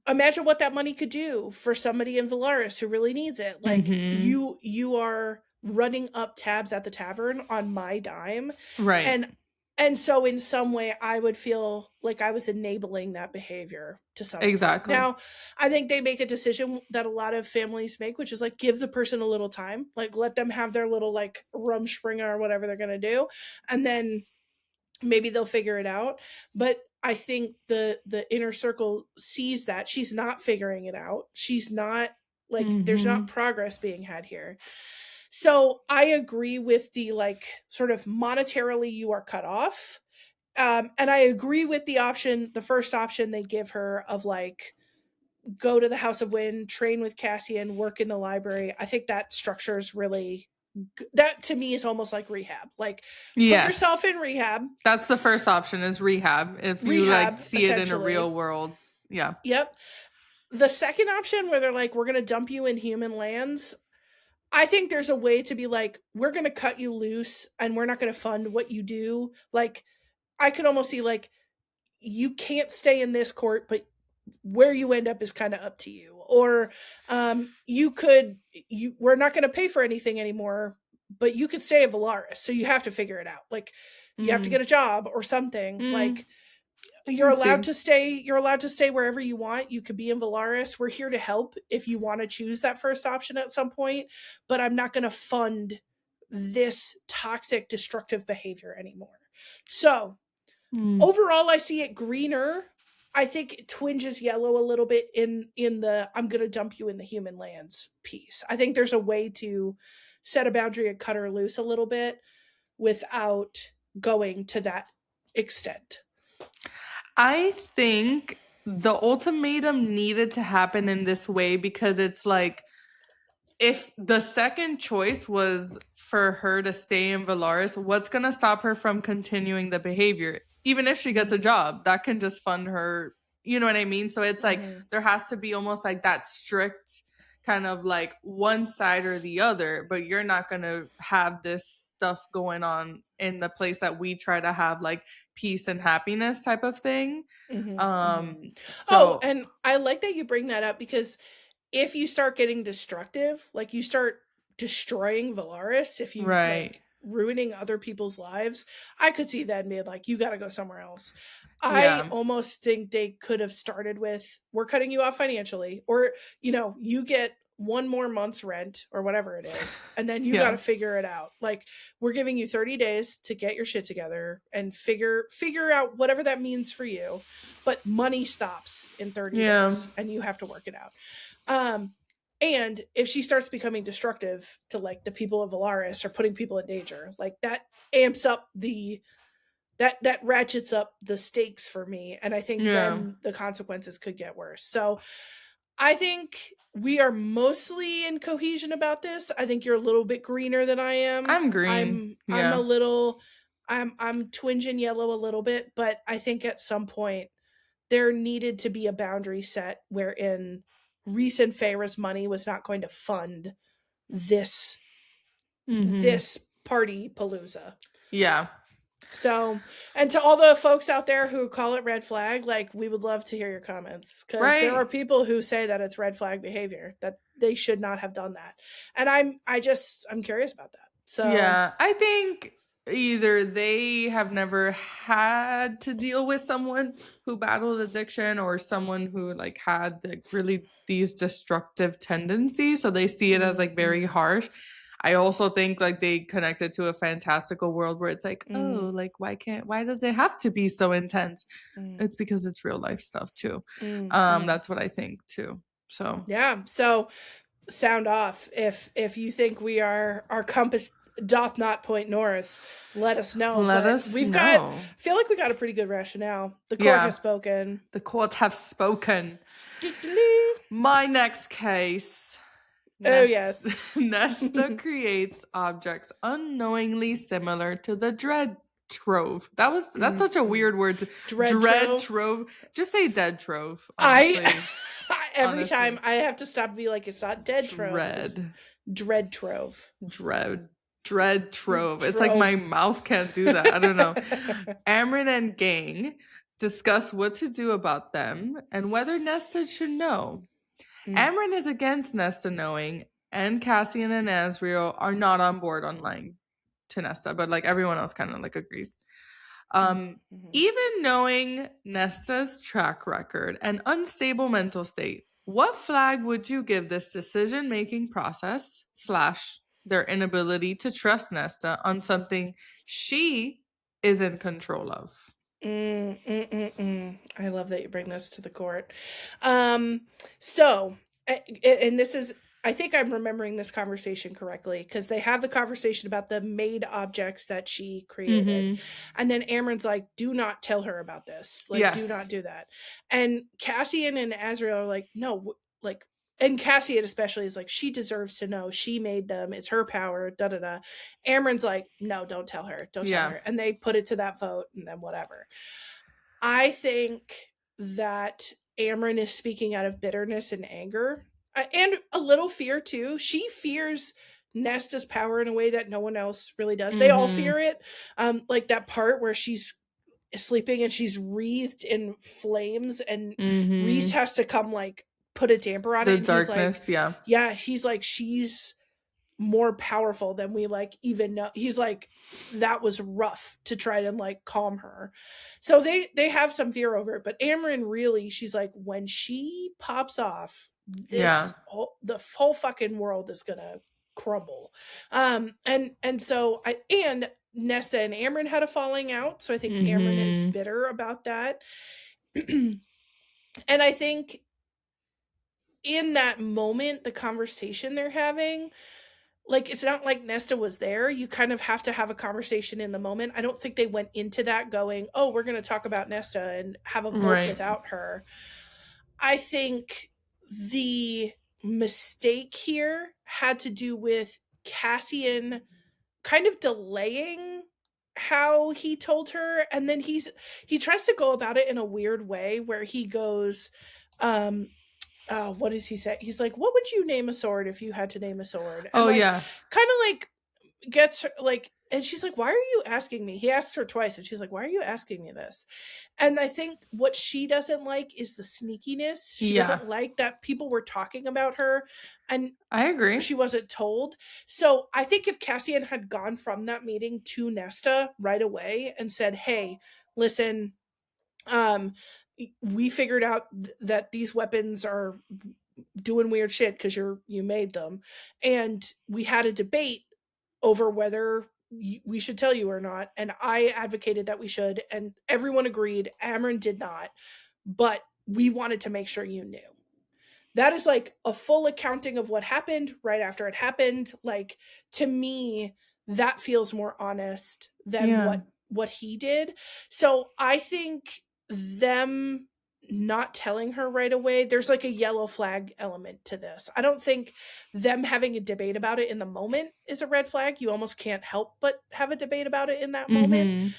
imagine what that money could do for somebody in Valaris who really needs it. Like you are running up tabs at the tavern on my dime. Right. And And so in some way I would feel like I was enabling that behavior to some extent. Exactly. Now, I think they make a decision that a lot of families make, which is like give the person a little time, like let them have their little like rumspringa or whatever they're going to do, and then maybe they'll figure it out. But I think the inner circle sees that she's not figuring it out. She's not like there's not progress being had here. So I agree with the like sort of monetarily you are cut off. And I agree with the first option they give her of like go to the House of Wind, train with Cassian, work in the library. I think that structure is really that to me is almost like rehab. Like put yourself in rehab. That's the first option is rehab. If you like see it in a real world. Yeah. Yep. The second option where they're like, we're going to dump you in human lands. I think there's a way to be like, we're going to cut you loose and we're not going to fund what you do. Like, I could almost see like, you can't stay in this court, but where you end up is kind of up to you. Or we're not going to pay for anything anymore, but you could stay at Valaris. So you have to figure it out. Like, you have to get a job or something. Like, you're allowed to stay wherever you want. You could be in Valaris. We're here to help if you want to choose that first option at some point, but I'm not going to fund this toxic, destructive behavior anymore. So overall, I see it greener. I think it twinges yellow a little bit in the I'm going to dump you in the human lands piece. I think there's a way to set a boundary and cut her loose a little bit without going to that extent. I think the ultimatum needed to happen in this way because it's like if the second choice was for her to stay in Valaris, what's going to stop her from continuing the behavior? Even if she gets a job, that can just fund her. You know what I mean? So it's like there has to be almost like that strict kind of like one side or the other, but you're not going to have this stuff going on in the place that we try to have like peace and happiness type of thing. So and I like that you bring that up because if you start getting destructive, like you start destroying Valaris, if you like ruining other people's lives, I could see that being like, you got to go somewhere else. I almost think they could have started with, we're cutting you off financially, or, you know, you get one more month's rent or whatever it is, and then you got to figure it out. Like, we're giving you 30 days to get your shit together and figure out whatever that means for you. But money stops in 30 days and you have to work it out. And if she starts becoming destructive to like the people of Valaris or putting people in danger, like that amps up that ratchets up the stakes for me. And I think then the consequences could get worse. So I think we are mostly in cohesion about this. I think you're a little bit greener than I am. I'm green. I'm a little, I'm twinging yellow a little bit, but I think at some point there needed to be a boundary set wherein Rhys and Feyre's money was not going to fund this party palooza. Yeah. So, and to all the folks out there who call it red flag, like, we would love to hear your comments, because there are people who say that it's red flag behavior, that they should not have done that. And I'm curious about that. So yeah, I think either they have never had to deal with someone who battled addiction or someone who like had like really these destructive tendencies, so they see it as like very harsh. I also think like they connected to a fantastical world where it's like, oh, like why does it have to be so intense? It's because it's real life stuff too. That's what I think too. So yeah. So sound off if you think our compass doth not point north. Let us know. I feel like we got a pretty good rationale. The court has spoken. The court have spoken. My next case. Nesta creates objects unnowingly similar to the dread trove. That's such a weird word. Dread trove. Just say dead trove. Every time I have to stop and be like, it's not dead trove. Dread trove. Dread trove. It's like my mouth can't do that. I don't know. Amren and gang discuss what to do about them and whether Nesta should know. Amren is against Nesta knowing, and Cassian and Azriel are not on board on lying to Nesta, but like everyone else kind of like agrees. Even knowing Nesta's track record and unstable mental state, what flag would you give this decision-making process / their inability to trust Nesta on something she is in control of? I love that you bring this to the court. So, and this is, I think I'm remembering this conversation correctly because they have the conversation about the made objects that she created. Mm-hmm. And then Amron's like, do not tell her about this. Like, do not do that. And Cassian and Azrael are like, no, like, and Cassian especially is like, she deserves to know. She made them. It's her power. Da da da. Amron's like, no, don't tell her. Don't tell her. And they put it to that vote, and then whatever. I think that Amron is speaking out of bitterness and anger, and a little fear too. She fears Nesta's power in a way that no one else really does. They all fear it. Like that part where she's sleeping and she's wreathed in flames, and Rhys has to come like put a damper on it. The and darkness, he's like, yeah, he's like, she's more powerful than we like even know. He's like, that was rough to try to like calm her. So they have some fear over it, but Amron really, she's like, when she pops off, the whole fucking world is gonna crumble. And so and Nesta and Amron had a falling out, so I think Amron is bitter about that. And I think in that moment, the conversation they're having, like, it's not like Nesta was there. You kind of have to have a conversation in the moment. I don't think they went into that going, oh, we're going to talk about Nesta and have a vote without her. I think the mistake here had to do with Cassian kind of delaying how he told her. And then he tries to go about it in a weird way where he goes, what does he say? He's like, what would you name a sword if you had to name a sword? And kind of like gets her like, and she's like, why are you asking me? He asked her twice and she's like, why are you asking me this? And I think what she doesn't like is the sneakiness. She doesn't like that people were talking about her, and I agree, she wasn't told. So I think if Cassian had gone from that meeting to Nesta right away and said, hey, listen, we figured out that these weapons are doing weird shit because you made them, and we had a debate over whether we should tell you or not, and I advocated that we should, and everyone agreed. Amron did not, but we wanted to make sure you knew. That is like a full accounting of what happened right after it happened. Like, to me, that feels more honest than what he did. So I think them not telling her right away, there's like a yellow flag element to this. I don't think them having a debate about it in the moment is a red flag. You almost can't help but have a debate about it in that moment.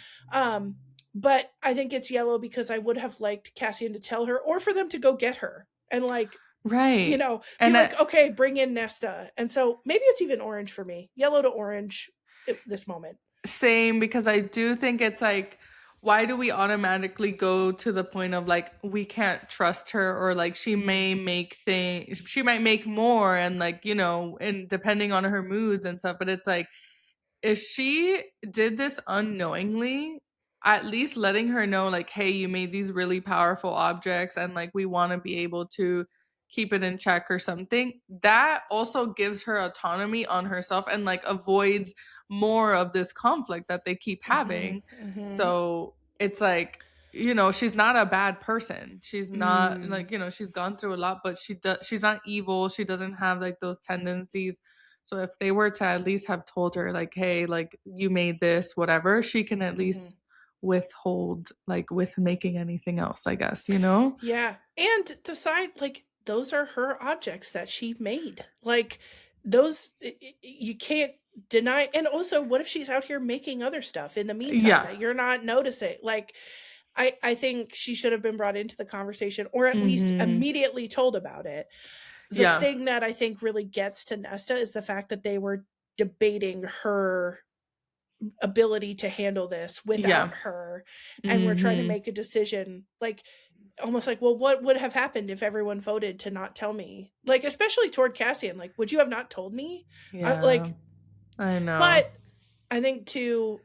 But I think it's yellow because I would have liked Cassian to tell her, or for them to go get her and like, you know, be like, okay, bring in Nesta. And so maybe it's even orange for me, yellow to orange at this moment. Same, because I do think it's like, why do we automatically go to the point of like, we can't trust her, or like she might make more, and like, you know, and depending on her moods and stuff. But it's like, if she did this unknowingly, at least letting her know like, hey, you made these really powerful objects and like we want to be able to keep it in check or something, that also gives her autonomy on herself and like avoids more of this conflict that they keep having. So it's like, you know, she's not a bad person. She's not like, you know, she's gone through a lot, but she's not evil. She doesn't have like those tendencies. So if they were to at least have told her like, hey, like you made this, whatever, she can at least withhold like with making anything else, I guess, you know? Yeah. And decide like, those are her objects that she made. Like, those, you can't deny. And also, what if she's out here making other stuff in the meantime that you're not noticing? Like, I think she should have been brought into the conversation, or at least immediately told about it. The thing that I think really gets to Nesta is the fact that they were debating her ability to handle this without her, and we're trying to make a decision, like almost like, well, what would have happened if everyone voted to not tell me? Like, especially toward Cassian, like, would you have not told me? I know. But I think too,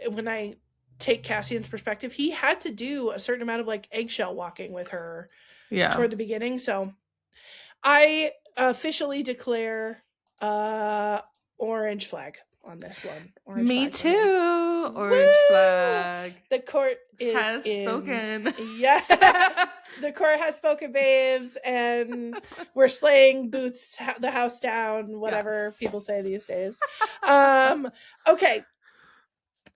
when I take Cassian's perspective, he had to do a certain amount of like eggshell walking with her toward the beginning. So I officially declare orange flag on this one. Orange Me flag too. Orange flag. The court has spoken. Yeah. The court has spoken, babes, and we're slaying Boots the house down, whatever people say these days. Okay.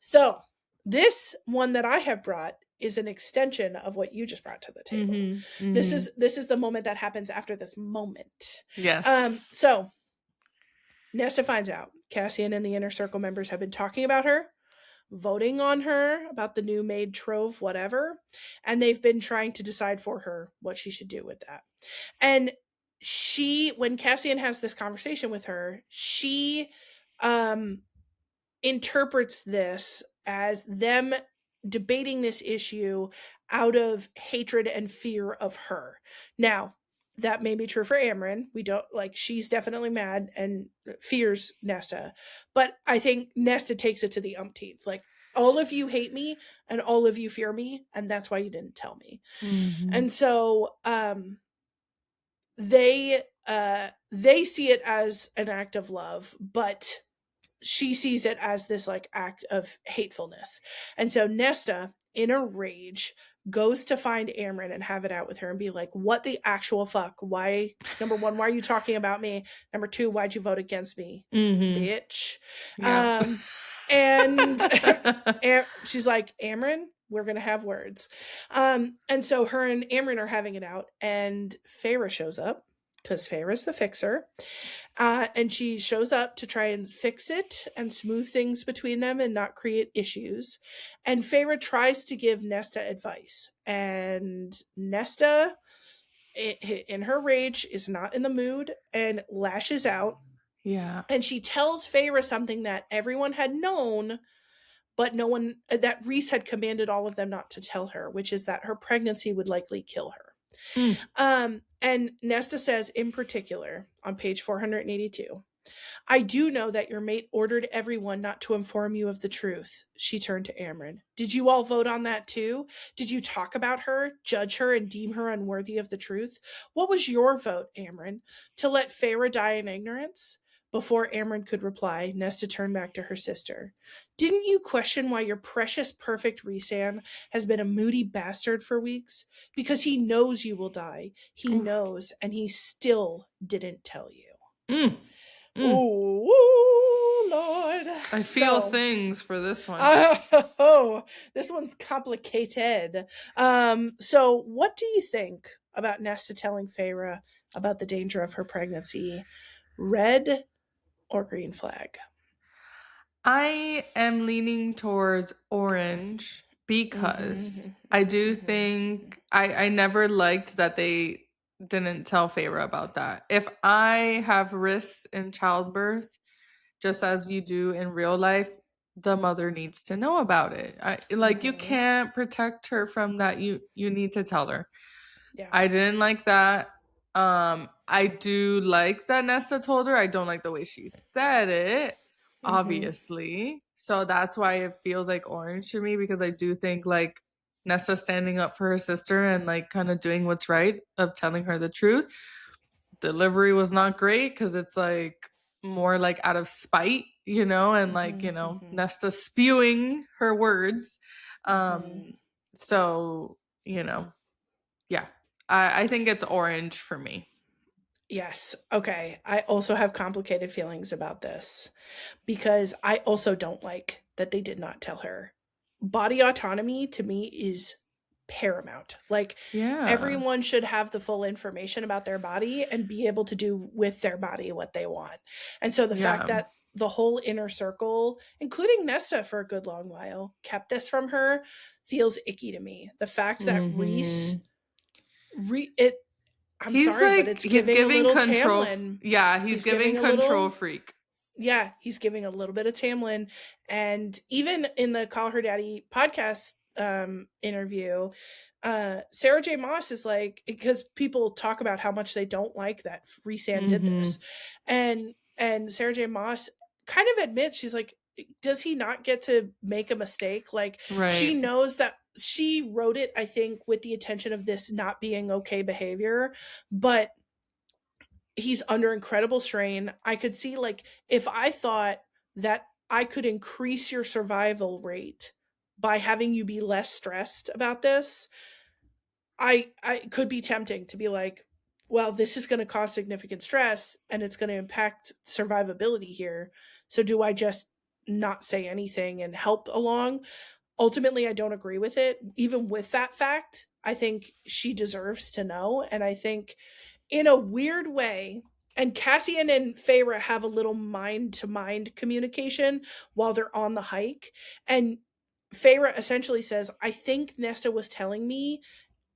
So this one that I have brought is an extension of what you just brought to the table. This is the moment that happens after this moment. Yes. So Nesta finds out Cassian and the Inner Circle members have been talking about her, voting on her about the new maid trove, whatever, and they've been trying to decide for her what she should do with that. And when Cassian has this conversation with her, she interprets this as them debating this issue out of hatred and fear of her. Now, that may be true for Amren. We don't like, she's definitely mad and fears Nesta. But I think Nesta takes it to the umpteenth. Like, all of you hate me and all of you fear me, and that's why you didn't tell me. And so they see it as an act of love, but she sees it as this like act of hatefulness. And so Nesta, in a rage, goes to find Amren and have it out with her and be like, what the actual fuck? Why, number one, why are you talking about me? Number two, why'd you vote against me, bitch? Yeah. And she's like, Amren, we're gonna have words. And so her and Amren are having it out, and Feyre shows up, because Feyre's the fixer. And she shows up to try and fix it and smooth things between them and not create issues. And Feyre tries to give Nesta advice. And Nesta, in her rage, is not in the mood and lashes out. Yeah. And she tells Feyre something that everyone had known, but no one, that Rhys had commanded all of them not to tell her, which is that her pregnancy would likely kill her. And Nesta says in particular on page 482, I do know that your mate ordered everyone not to inform you of the truth. She turned to Amren. Did you all vote on that too? Did you talk about her, judge her, and deem her unworthy of the truth? What was your vote, Amren? To let Feyre die in ignorance? Before Amren could reply, Nesta turned back to her sister. Didn't you question why your precious perfect Rhysand has been a moody bastard for weeks? Because he knows you will die. He knows, and he still didn't tell you. Oh, Lord. I feel things for this one. This one's complicated. So what do you think about Nesta telling Feyre about the danger of her pregnancy? Red or green flag? I am leaning towards orange because I do think I never liked that they didn't tell Feyre about that. If I have risks in childbirth, just as you do in real life, the mother needs to know about it. You can't protect her from that. You need to tell her. Yeah. I didn't like that. I do like that Nesta told her. I don't like the way she said it, obviously. So that's why it feels like orange to me, because I do think like Nesta standing up for her sister and like kind of doing what's right of telling her the truth. Delivery was not great because it's like more like out of spite, and like, Nesta spewing her words. So, yeah. I think it's orange for me. Yes. Okay. I also have complicated feelings about this because I also don't like that they did not tell her. Body autonomy to me is paramount. Like, everyone should have the full information about their body and be able to do with their body what they want. And so the fact that the whole Inner Circle, including Nesta for a good long while, kept this from her feels icky to me. The fact that Rhys, I'm he's sorry, like, but it's he's giving control. Tamlin. Yeah, he's giving control freak. Yeah, he's giving a little bit of Tamlin. And even in the Call Her Daddy podcast interview, Sarah J Maas is like, because people talk about how much they don't like that Rhysand did this. And Sarah J Maas kind of admits, she's like, does he not get to make a mistake? Like, she Right. knows that she wrote it, I think, with the intention of this not being okay behavior, but he's under incredible strain. I could see, like, if I thought that I could increase your survival rate by having you be less stressed about this, I could be tempting to be like, well, this is going to cause significant stress and it's going to impact survivability here. So do I just not say anything and help along? Ultimately, I don't agree with it. Even with that fact, I think she deserves to know. And I think in a weird way, and Cassian and Feyre have a little mind to mind communication while they're on the hike. And Feyre essentially says, I think Nesta was telling me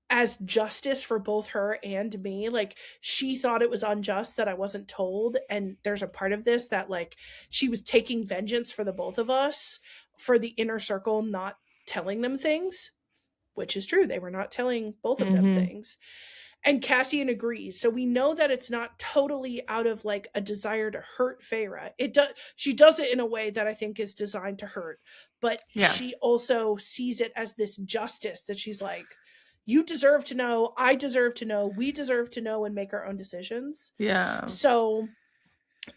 as justice for both her and me. Like, she thought it was unjust that I wasn't told. And there's a part of this that, like, she was taking vengeance for the both of us for the inner circle not telling them things, which is true. They were not telling both of them things. And Cassian agrees. So we know that it's not totally out of like a desire to hurt Feyre. She does it in a way that I think is designed to hurt, but she also sees it as this justice that she's like, you deserve to know, I deserve to know, we deserve to know and make our own decisions. Yeah. So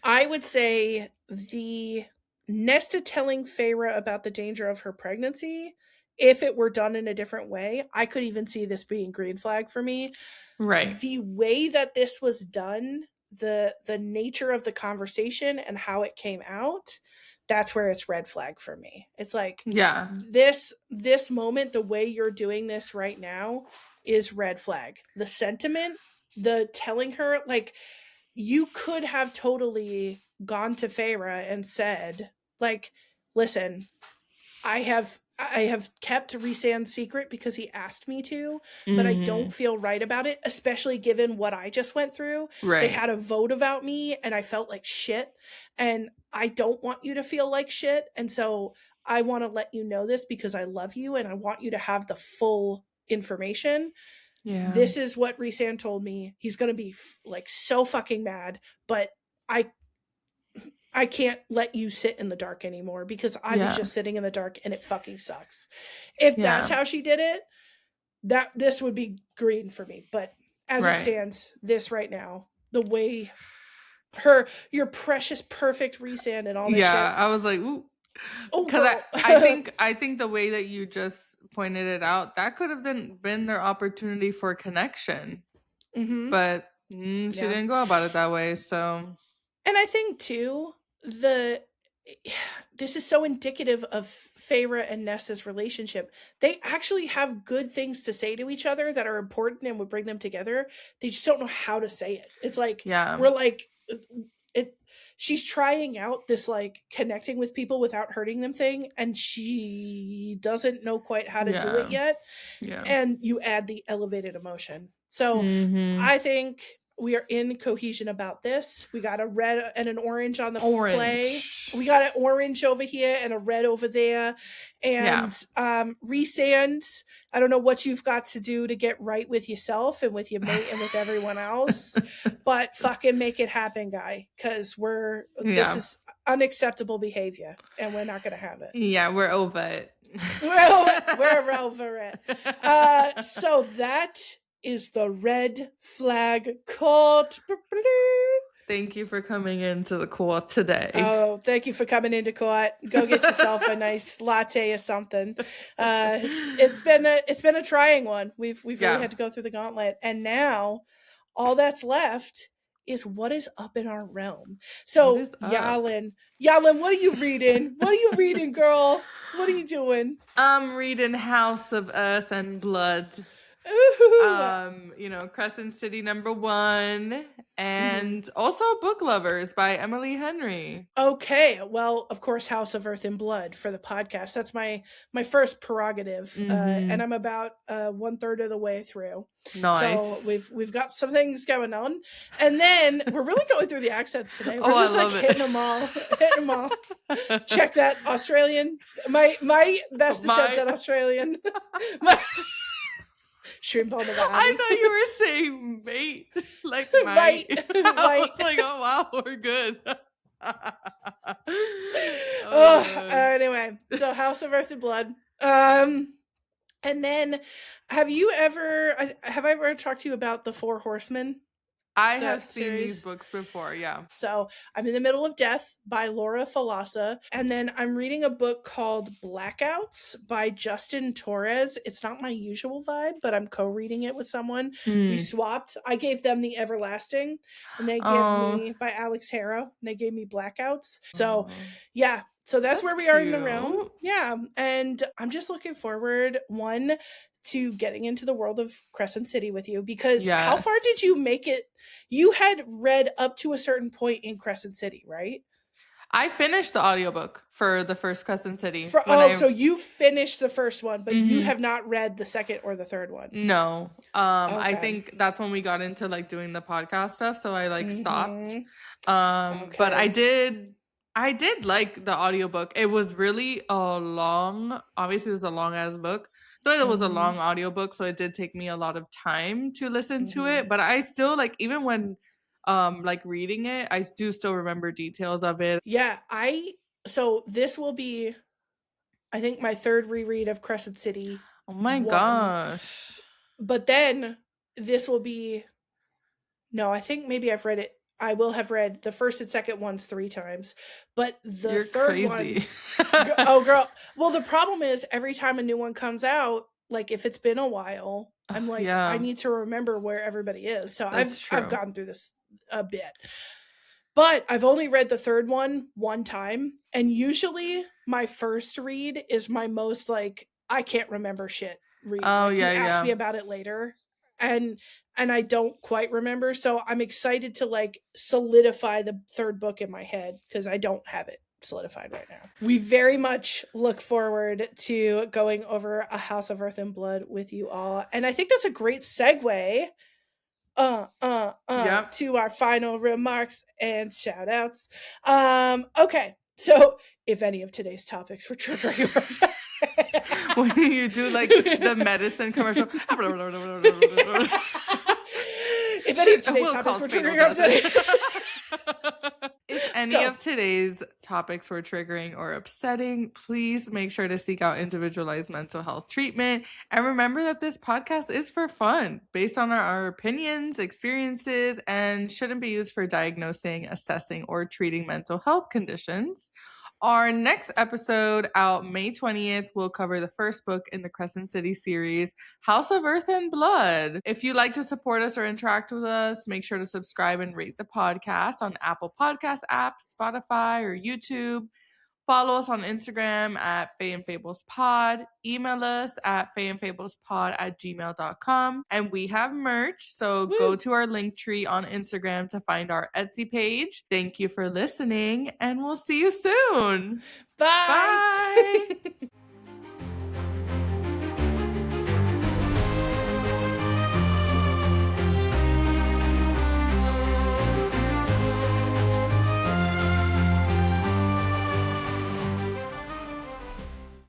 I would say the Nesta telling Feyre about the danger of her pregnancy, if it were done in a different way, I could even see this being green flag for me. Right. The way that this was done, the nature of the conversation and how it came out, that's where it's red flag for me. It's like, this moment, the way you're doing this right now is red flag. The sentiment, the telling her, like, you could have totally gone to Feyre and said, like, listen, I have kept Rhysand's secret because he asked me to, but I don't feel right about it, especially given what I just went through. Right. They had a vote about me and I felt like shit, and I don't want you to feel like shit. And so I want to let you know this because I love you and I want you to have the full information. Yeah. This is what Rhysand told me. He's going to be like so fucking mad, but I can't let you sit in the dark anymore because I was just sitting in the dark and it fucking sucks. If that's how she did it, this would be green for me. But as it stands, this right now, the way your precious perfect Rhysand and all this shit. I was like, ooh. Because I think the way that you just pointed it out, that could have been their opportunity for connection. But she didn't go about it that way. So, and I think too, this is so indicative of Feyre and Nesta's relationship. They actually have good things to say to each other that are important and would bring them together. They just don't know how to say it. It's like, we're like, she's trying out this like connecting with people without hurting them thing, and she doesn't know quite how to do it yet. And you add the elevated emotion. So I think we are in cohesion about this. We got a red and an orange on the play. We got an orange over here and a red over there. And Rhysand, I don't know what you've got to do to get right with yourself and with your mate and with everyone else, but fucking make it happen, guy. Because this is unacceptable behavior and we're not going to have it. Yeah, we're over it. We're over it. So that is the red flag court. Thank you for coming into the court today. Oh, thank you for coming into court. Go get yourself a nice latte or something. It's been a trying one. We've really had to go through the gauntlet, and now all that's left is what is up in our realm. So, Yalin, what are you reading? What are you reading, girl? What are you doing? I'm reading House of Earth and Blood. Crescent City #1, and also Book Lovers by Emily Henry. Okay, well, of course, House of Earth and Blood for the podcast. That's my first prerogative, and I'm about 1/3 of the way through. Nice. So we've got some things going on, and then we're really going through the accents today. We're just like hitting them all. Check that Australian. My best attempt at Australian. Shrimp on the bottom. I thought you were saying mate, like mate. I was like, oh wow, we're good. Anyway, so House of Earth and Blood. And then have I ever talked to you about The Four Horsemen? I have seen these books before, yeah. So I'm in the middle of Death by Laura Thalassa, and then I'm reading a book called Blackouts by Justin Torres. It's not my usual vibe, but I'm co-reading it with someone. We swapped. I gave them The Everlasting, and they gave me by Alex Harrow, and they gave me Blackouts. So yeah. So that's where we are in the realm. Yeah. And I'm just looking forward, one, to getting into the world of Crescent City with you, because how far did you make it? You had read up to a certain point in Crescent City, right? I finished the audiobook for the first Crescent City. So you finished the first one, but you have not read the second or the third one. No. I think that's when we got into like doing the podcast stuff, so I like stopped. But I did like the audiobook. It was really obviously it was a long ass book. So it was a long audiobook, so it did take me a lot of time to listen to it, but I still like, even when like reading it, I do still remember details of it. Yeah, so this will be, I think, my third reread of Crescent City. Oh my gosh. But then this will be, no, I think maybe I will have read the first and second ones 3 times, but the third one. Oh, girl. Well, the problem is every time a new one comes out, like if it's been a while, I'm like, I need to remember where everybody is. So I've gone through this a bit, but I've only read the third one time, and usually my first read is my most like, I can't remember shit read. Ask me about it later, and I don't quite remember, so I'm excited to like solidify the third book in my head, because I don't have it solidified right now. We very much look forward to going over A House of Earth and Blood with you all, and I think that's a great segue to our final remarks and shout outs. Okay, so if any of today's topics were triggering when you do like the medicine commercial, if any of today's topics were triggering or upsetting. If any of today's topics were triggering or upsetting, please make sure to seek out individualized mental health treatment. And remember that this podcast is for fun, based on our opinions, experiences, and shouldn't be used for diagnosing, assessing, or treating mental health conditions. Our next episode, out May 20th, will cover the first book in the Crescent City series, House of Earth and Blood. If you'd like to support us or interact with us, make sure to subscribe and rate the podcast on Apple Podcast apps, Spotify, or YouTube. Follow us on Instagram at FayeandFablesPod. Email us at FayeandFablesPod@gmail.com. And we have merch, so go to our link tree on Instagram to find our Etsy page. Thank you for listening, and we'll see you soon. Bye. Bye.